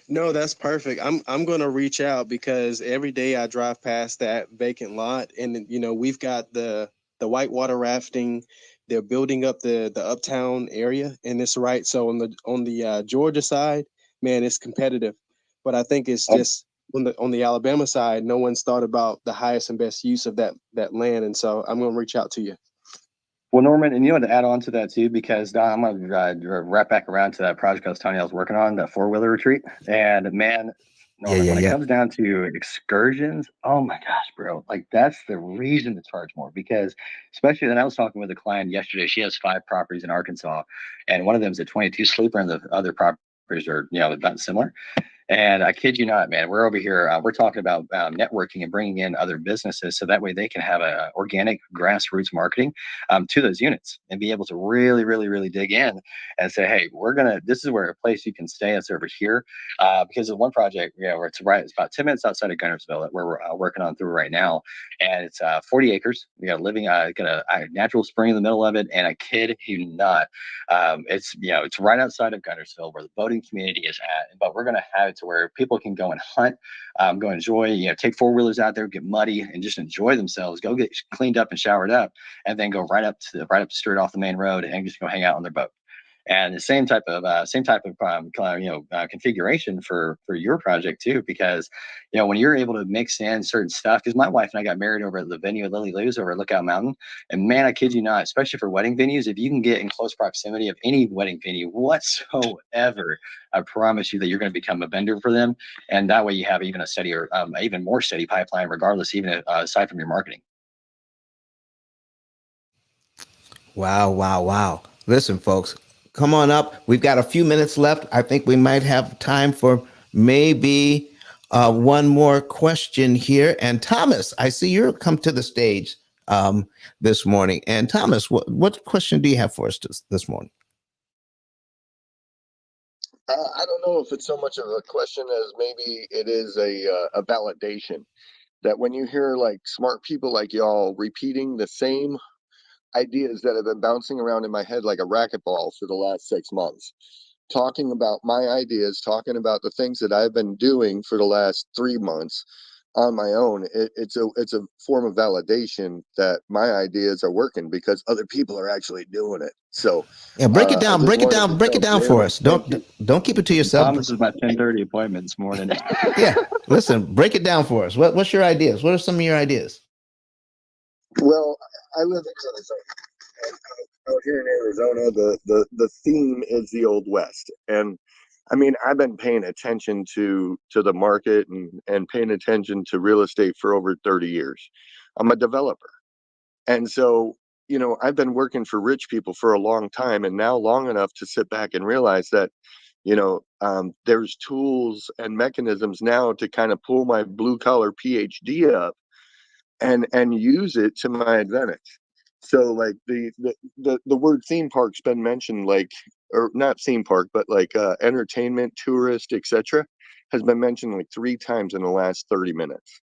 No, that's perfect. I'm gonna reach out because every day I drive past that vacant lot, and we've got the whitewater rafting. They're building up the uptown area, and it's right. So on the Georgia side, man, it's competitive, but I think it's just on the Alabama side, no one's thought about the highest and best use of that land, and so I'm gonna reach out to you. Well, Norman, and you know, to add on to that too, because I'm going to wrap back around to that project I was telling you I was working on, that 4-wheeler retreat. And man, Norman, when it comes down to excursions, oh my gosh, bro, like that's the reason to charge more. Because especially then I was talking with a client yesterday. She has 5 properties in Arkansas, and one of them is a 22 sleeper, and the other properties are, about similar. And I kid you not, man, we're over here. We're talking about networking and bringing in other businesses, so that way they can have a organic grassroots marketing to those units and be able to really, really, really dig in and say, hey, this is where a place you can stay. It's over here, because of one project, where it's about 10 minutes outside of Gunnersville that we're working on through right now, and it's 40 acres. We got a natural spring in the middle of it, and I kid you not, it's right outside of Gunnersville where the boating community is at, but we're going to have it to where people can go and hunt, go enjoy, take 4-wheelers out there, get muddy, and just enjoy themselves. Go get cleaned up and showered up, and then go right up the street off the main road and just go hang out on their boat. And the same type of configuration for your project too, because when you're able to mix in certain stuff, because my wife and I got married over at the venue at Lily Lou's over at Lookout Mountain, and man, I kid you not, especially for wedding venues, if you can get in close proximity of any wedding venue whatsoever, I promise you that you're going to become a vendor for them, and that way you have even a steadier, even more steady pipeline, regardless, even aside from your marketing. Wow. Listen, folks, come on up. We've got a few minutes left. I think we might have time for maybe one more question here. And Thomas, I see you come to the stage this morning. And Thomas, what question do you have for us this morning? I don't know if it's so much of a question as maybe it is a validation that when you hear like smart people like y'all repeating the same ideas that have been bouncing around in my head like a racquetball for the last 6 months, talking about my ideas, talking about the things that I've been doing for the last 3 months on my own, it's a form of validation that my ideas are working because other people are actually doing it. So Yeah, break it down, break it down for us. Don't keep it to yourself. Thomas is my 10:30 appointment this morning. Yeah, listen, break it down for us. What's your ideas? What are some of your ideas? Well, I live in Arizona. Out here in Arizona, the theme is the Old West, and I mean, I've been paying attention to the market and paying attention to real estate for over 30 years. I'm a developer, and so I've been working for rich people for a long time, and now long enough to sit back and realize that there's tools and mechanisms now to kind of pull my blue collar PhD up and use it to my advantage. So like the word theme park's been mentioned, like, or not theme park, but like entertainment, tourist, etc., has been mentioned like 3 times in the last 30 minutes.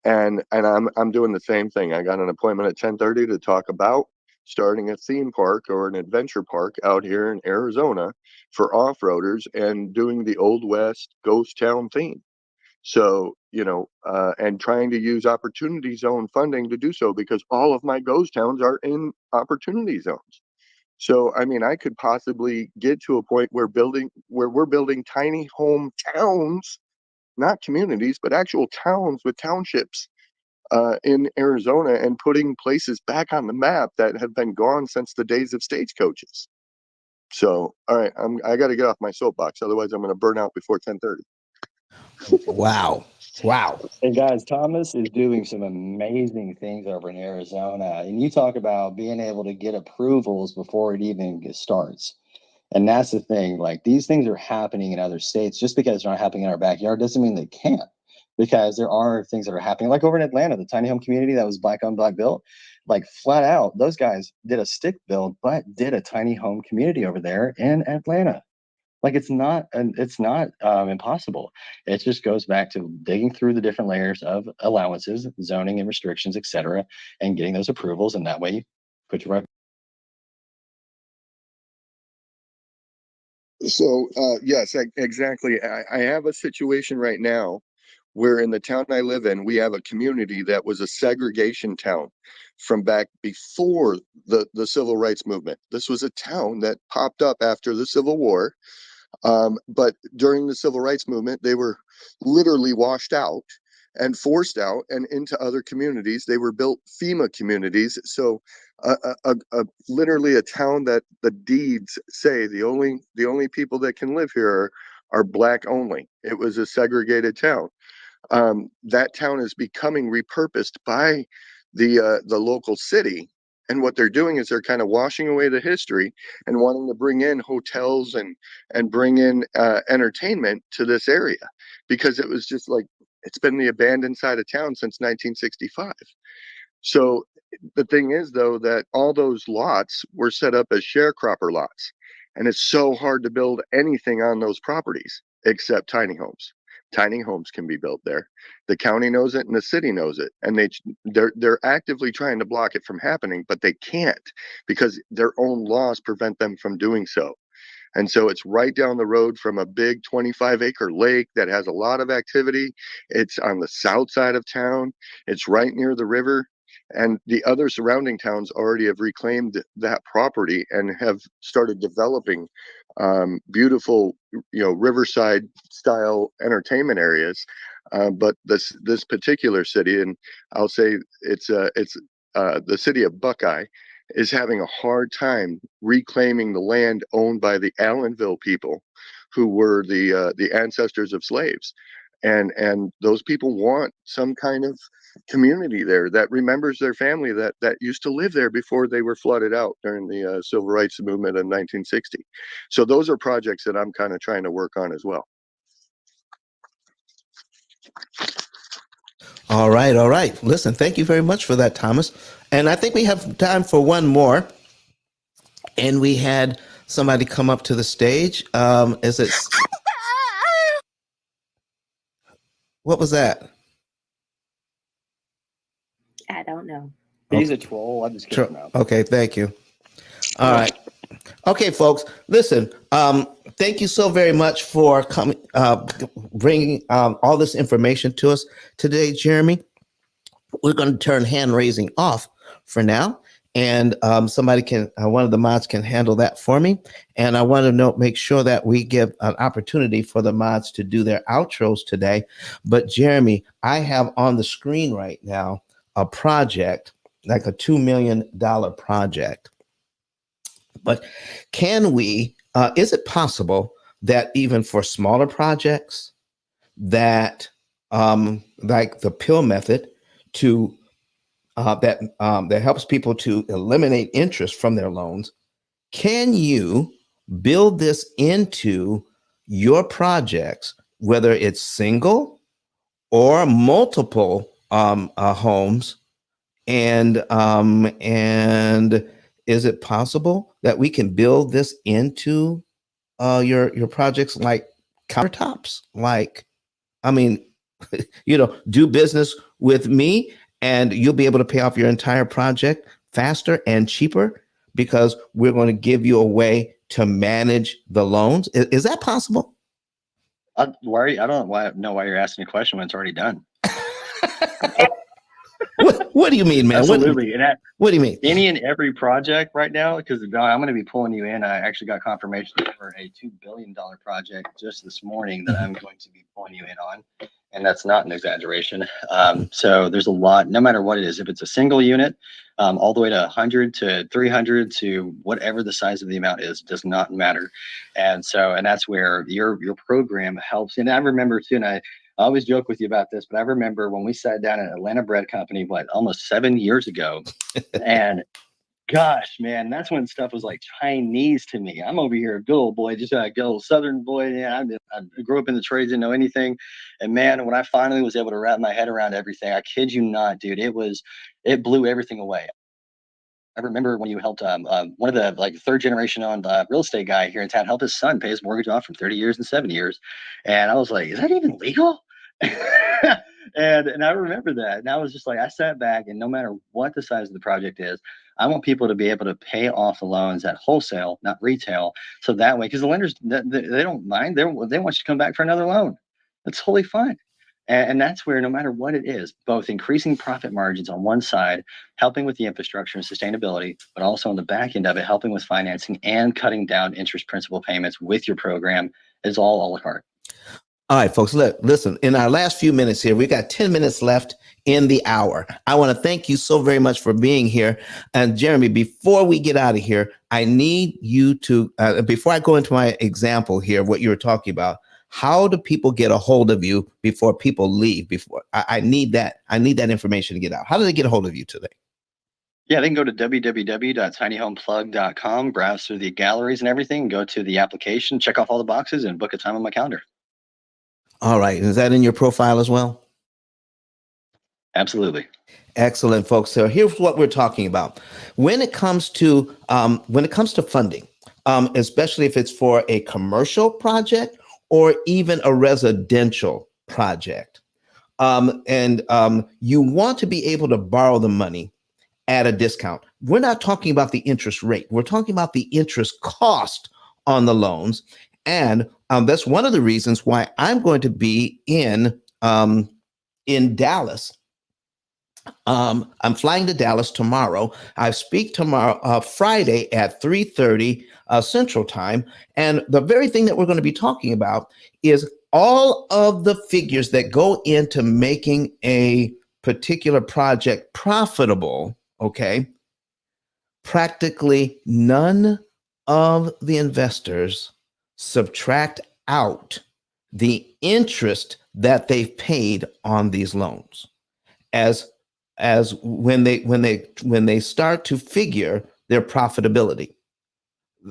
And I'm doing the same thing. I got an appointment at 10:30 to talk about starting a theme park or an adventure park out here in Arizona for off-roaders and doing the Old West ghost town theme. So, and trying to use opportunity zone funding to do so because all of my ghost towns are in opportunity zones. So, I mean, I could possibly get to a point where we're building tiny home towns, not communities, but actual towns with townships in Arizona and putting places back on the map that have been gone since the days of stagecoaches. So, all right, I got to get off my soapbox, otherwise I'm going to burn out before 10:30. Wow. And guys, Thomas is doing some amazing things over in Arizona. And you talk about being able to get approvals before it even starts. And that's the thing. Like, these things are happening in other states. Just because they're not happening in our backyard doesn't mean they can't. Because there are things that are happening, like over in Atlanta, the tiny home community that was black on black built, like flat out, those guys did a stick build, but did a tiny home community over there in Atlanta. Like, it's not impossible. It just goes back to digging through the different layers of allowances, zoning and restrictions, et cetera, and getting those approvals. And that way you put your right So, yes, exactly. I have a situation right now where in the town I live in, we have a community that was a segregation town from back before the civil rights movement. This was a town that popped up after the Civil War. But during the civil rights movement, they were literally washed out and forced out and into other communities. They were built FEMA communities. So literally a town that the deeds say the only people that can live here are black only. It was a segregated town. That town is becoming repurposed by the local city. And what they're doing is they're kind of washing away the history and wanting to bring in hotels and bring in entertainment to this area because it was just like it's been the abandoned side of town since 1965. So the thing is, though, that all those lots were set up as sharecropper lots, and it's so hard to build anything on those properties except tiny homes. Tiny homes can be built there. The county knows it, and the city knows it, and they're actively trying to block it from happening, but they can't because their own laws prevent them from doing so. And so it's right down the road from a big 25-acre lake that has a lot of activity. It's on the south side of town. It's right near the river. And the other surrounding towns already have reclaimed that property and have started developing beautiful, riverside style entertainment areas. But this particular city, and I'll say it's the city of Buckeye, is having a hard time reclaiming the land owned by the Allenville people, who were the ancestors of slaves. And those people want some kind of community there that remembers their family that used to live there before they were flooded out during the civil rights movement in 1960. So those are projects that I'm kind of trying to work on as well. All right, all right. Listen, thank you very much for that, Thomas. And I think we have time for one more. And we had somebody come up to the stage. Is it? What was that? I don't know. He's a troll. I just kicked him out. Okay, thank you. All right. Okay, folks, listen, thank you so very much for coming, bringing all this information to us today, Jeremy. We're going to turn hand raising off for now. And somebody can, one of the mods can handle that for me. And I want to make sure that we give an opportunity for the mods to do their outros today. But Jeremy, I have on the screen right now a project, like a $2 million project. But can we, is it possible that even for smaller projects that like the P.I.L.L method to that helps people to eliminate interest from their loans, can you build this into your projects, whether it's single or multiple homes? And is it possible that we can build this into your projects, like countertops? Like, I mean, do business with me and you'll be able to pay off your entire project faster and cheaper because we're going to give you a way to manage the loans. Is that possible? I don't know why you're asking a question when it's already done. What do you mean, man? Absolutely. What do you mean? Any and every project right now, because I'm going to be pulling you in. I actually got confirmation for a $2 billion project just this morning that I'm going to be pulling you in on. And that's not an exaggeration. So there's a lot, no matter what it is, if it's a single unit, all the way to 100 to 300 to whatever the size of the amount is, does not matter. And that's where your program helps. And I remember too, and I always joke with you about this, but I remember when we sat down at Atlanta Bread Company, almost 7 years ago, and gosh, man, that's when stuff was like Chinese to me. I'm over here, a good old boy, just a good old Southern boy. Yeah, I grew up in the trades, didn't know anything. And man, when I finally was able to wrap my head around everything, I kid you not, dude, it blew everything away. I remember when you helped one of the third generation owned real estate guy here in town help his son pay his mortgage off from 30 years and 7 years. And I was like, is that even legal? And I remember that. And I was just like, I sat back, and no matter what the size of the project is, I want people to be able to pay off the loans at wholesale, not retail. So that way, because the lenders, they don't mind. They want you to come back for another loan. That's totally fine. And that's where, no matter what it is, both increasing profit margins on one side, helping with the infrastructure and sustainability, but also on the back end of it, helping with financing and cutting down interest principal payments with your program is all a la carte. All right, folks, listen, in our last few minutes here, we got 10 minutes left in the hour. I want to thank you so very much for being here. And Jeremy, before we get out of here, I need you to, before I go into my example here, what you were talking about, how do people get a hold of you before people leave? I need that information to get out. How do they get a hold of you today? Yeah, they can go to www.tinyhomeplug.com, browse through the galleries and everything, go to the application, check off all the boxes, and book a time on my calendar. All right. Is that in your profile as well? Absolutely. Excellent, folks. So here's what we're talking about. When it comes to funding, especially if it's for a commercial project or even a residential project, and you want to be able to borrow the money at a discount. We're not talking about the interest rate. We're talking about the interest cost on the loans. And that's one of the reasons why I'm going to be in Dallas. I'm flying to Dallas tomorrow. I speak tomorrow, Friday at 3:30 Central Time. And the very thing that we're going to be talking about is all of the figures that go into making a particular project profitable. Okay. Practically none of the investors subtract out the interest that they've paid on these loans as when they start to figure their profitability.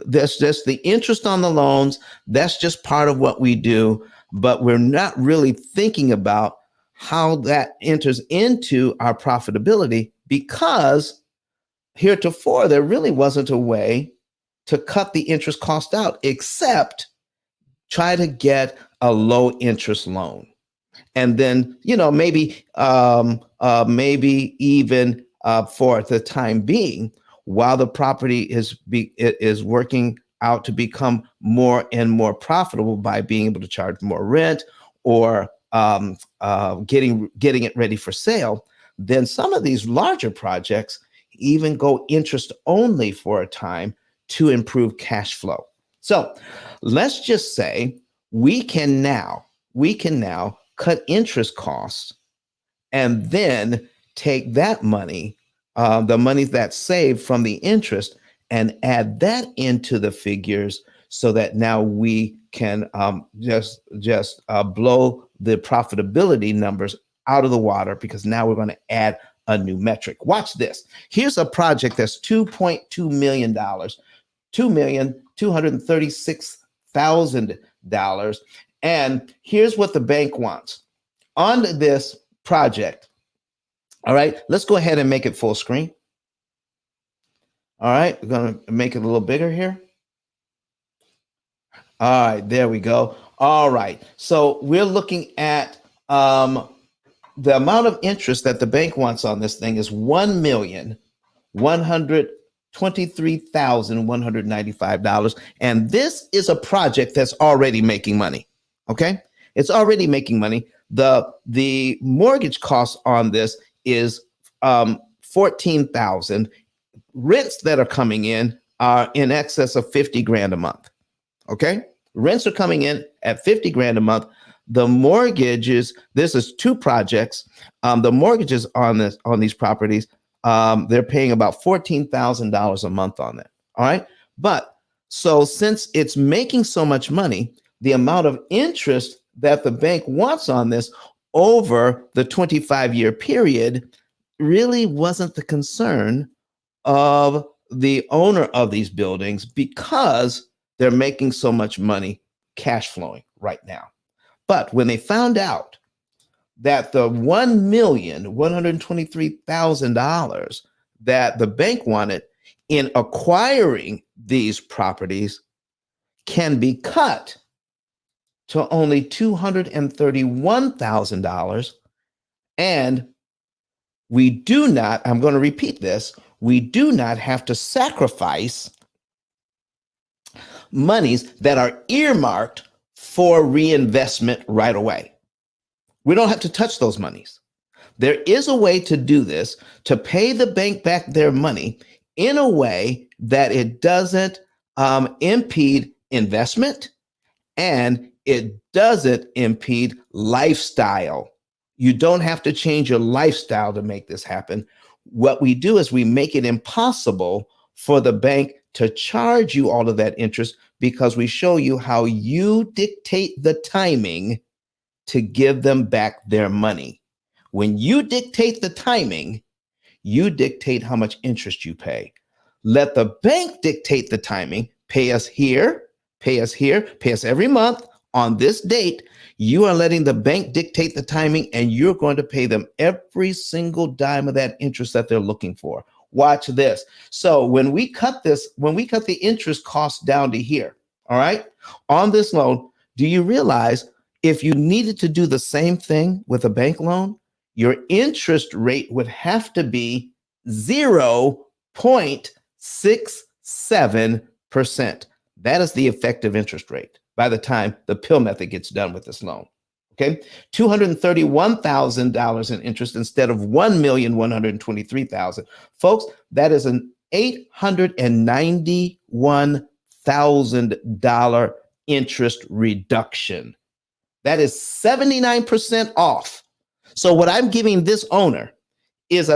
That's just the interest on the loans. That's just part of what we do, but we're not really thinking about how that enters into our profitability, because heretofore there really wasn't a way to cut the interest cost out except try to get a low interest loan. And then, maybe even for the time being, while the property is working out to become more and more profitable by being able to charge more rent or getting it ready for sale, then some of these larger projects even go interest only for a time to improve cash flow. So let's just say we can now cut interest costs and then take that money, the money that's saved from the interest, and add that into the figures so that now we can just blow the profitability numbers out of the water, because now we're going to add a new metric. Watch this. Here's a project that's $2.2 million, $2,236,000. And here's what the bank wants on this project. All right, let's go ahead and make it full screen. All right, we're going to make it a little bigger here. All right, there we go. All right, so we're looking at the amount of interest that the bank wants on this thing is $1,123,195. And this is a project that's already making money. Okay, it's already making money. The mortgage cost on this is $14,000. Rents that are coming in are in excess of $50,000 a month. Okay, rents are coming in at $50,000 a month. The mortgages, this is two projects. The mortgages on these properties, they're paying about $14,000 a month on that. All right, but so since it's making so much money, the amount of interest that the bank wants on this over the 25-year period really wasn't the concern of the owner of these buildings, because they're making so much money cash flowing right now. But when they found out that the $1,123,000 that the bank wanted in acquiring these properties can be cut to only $231,000, And we do not, I'm going to repeat this, we do not have to sacrifice monies that are earmarked for reinvestment right away. We don't have to touch those monies. There is a way to do this, to pay the bank back their money in a way that it doesn't impede investment and it doesn't impede lifestyle. You don't have to change your lifestyle to make this happen. What we do is we make it impossible for the bank to charge you all of that interest because we show you how you dictate the timing to give them back their money. When you dictate the timing, you dictate how much interest you pay. Let the bank dictate the timing. Pay us here, pay us here, pay us every month on this date. You are letting the bank dictate the timing, and you're going to pay them every single dime of that interest that they're looking for. Watch this. So when we cut the interest cost down to here, all right, on this loan, do you realize if you needed to do the same thing with a bank loan, your interest rate would have to be 0.67%. That is the effective interest rate by the time the P.I.L.L method gets done with this loan. Okay, $231,000 in interest instead of $1,123,000. Folks, that is an $891,000 interest reduction. That is 79% off. So what I'm giving this owner is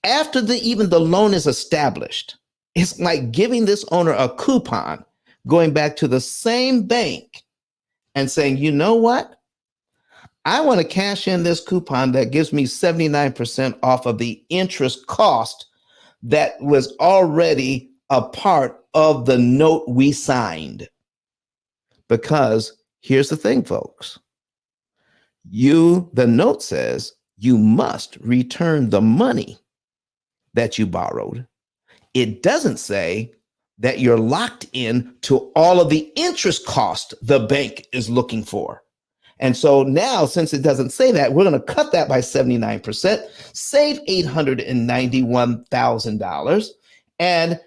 after even the loan is established, it's like giving this owner a coupon, going back to the same bank and saying, you know what? I want to cash in this coupon that gives me 79% off of the interest cost that was already a part of the note we signed. Because here's the thing, folks. The note says you must return the money that you borrowed. It doesn't say that you're locked in to all of the interest cost the bank is looking for. And so now, since it doesn't say that, we're going to cut that by 79%, save $891,000, and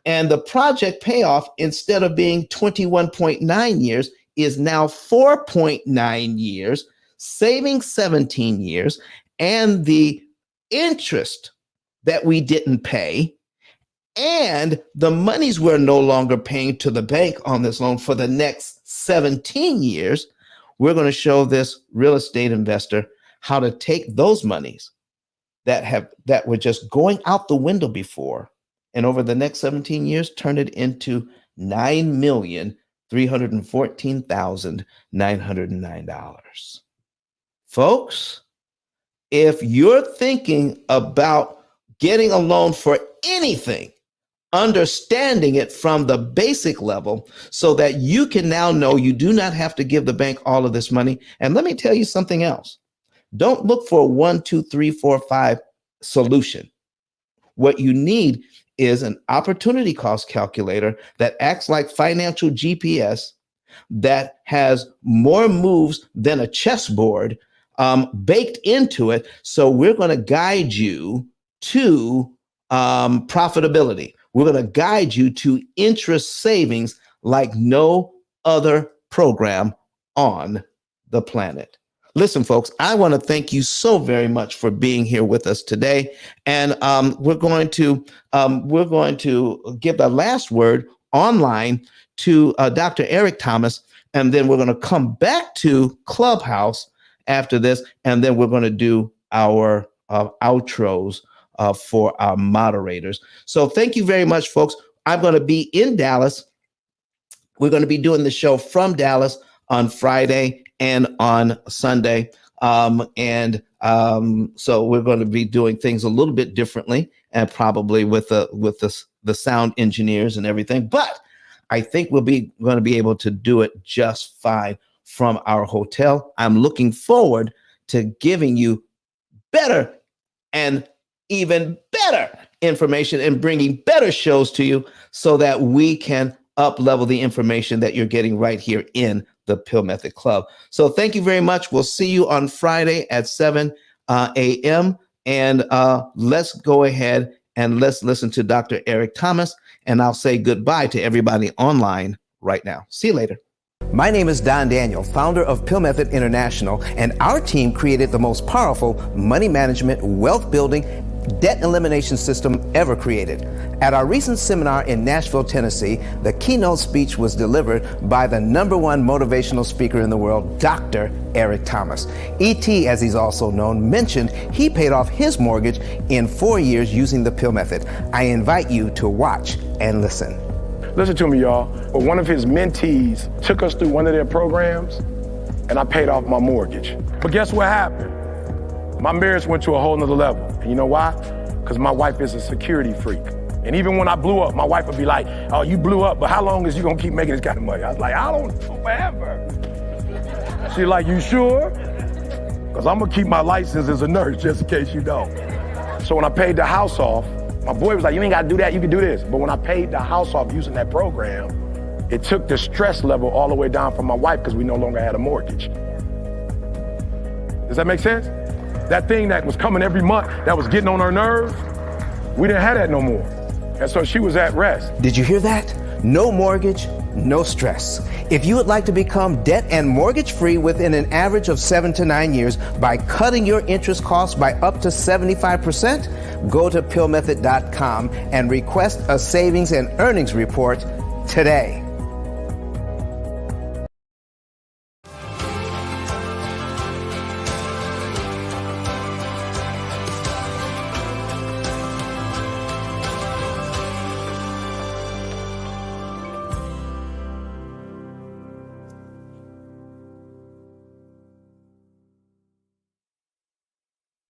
the project payoff, instead of being 21.9 years, is now 4.9 years, saving 17 years, and the interest that we didn't pay and the monies we're no longer paying to the bank on this loan for the next 17 years, we're going to show this real estate investor how to take those monies that were just going out the window before, and over the next 17 years, turn it into $9,314,909. Folks, if you're thinking about getting a loan for anything, understanding it from the basic level so that you can now know you do not have to give the bank all of this money. And let me tell you something else. Don't look for a 1, 2, 3, 4, 5 solution. What you need is an opportunity cost calculator that acts like financial GPS, that has more moves than a chessboard baked into it. So we're going to guide you to profitability. We're going to guide you to interest savings like no other program on the planet. Listen, folks, I want to thank you so very much for being here with us today. And we're going to give the last word online to Dr. Eric Thomas, and then we're going to come back to Clubhouse after this, and then we're going to do our outros for our moderators. So thank you very much, folks. I'm going to be in Dallas. We're going to be doing the show from Dallas on Friday and on Sunday. So we're going to be doing things a little bit differently, and probably with the sound engineers and everything. But I think we'll be going to be able to do it just fine from our hotel. I'm looking forward to giving you better and even better information and bringing better shows to you so that we can up-level the information that you're getting right here in the P.I.L.L Method Club. So thank you very much. We'll see you on Friday at 7 a.m. And let's go ahead and let's listen to Dr. Eric Thomas. And I'll say goodbye to everybody online right now. See you later. My name is Don Daniel, founder of P.I.L.L Method International, and our team created the most powerful money management, wealth building, debt elimination system ever created. At our recent seminar in Nashville, Tennessee, the keynote speech was delivered by the #1 motivational speaker in the world, Dr. Eric Thomas. E.T., as he's also known, mentioned he paid off his mortgage in 4 years using the P.I.L.L Method. I invite you to watch and listen. Listen to me, y'all. But one of his mentees took us through one of their programs, and I paid off my mortgage. But guess what happened? My marriage went to a whole nother level. And you know why? Because my wife is a security freak. And even when I blew up, my wife would be like, oh, you blew up, but how long is you gonna keep making this kind of money? I was like, I don't know, forever. She's like, you sure? Because I'm gonna keep my license as a nurse just in case you don't. So when I paid the house off, my boy was like, you ain't gotta do that, you can do this. But when I paid the house off using that program, it took the stress level all the way down from my wife because we no longer had a mortgage. Does that make sense? That thing that was coming every month, that was getting on her nerves, we didn't have that no more. And so she was at rest. Did you hear that? No mortgage, no stress. If you would like to become debt and mortgage free within an average of 7 to 9 years by cutting your interest costs by up to 75%, go to pillmethod.com and request a savings and earnings report today.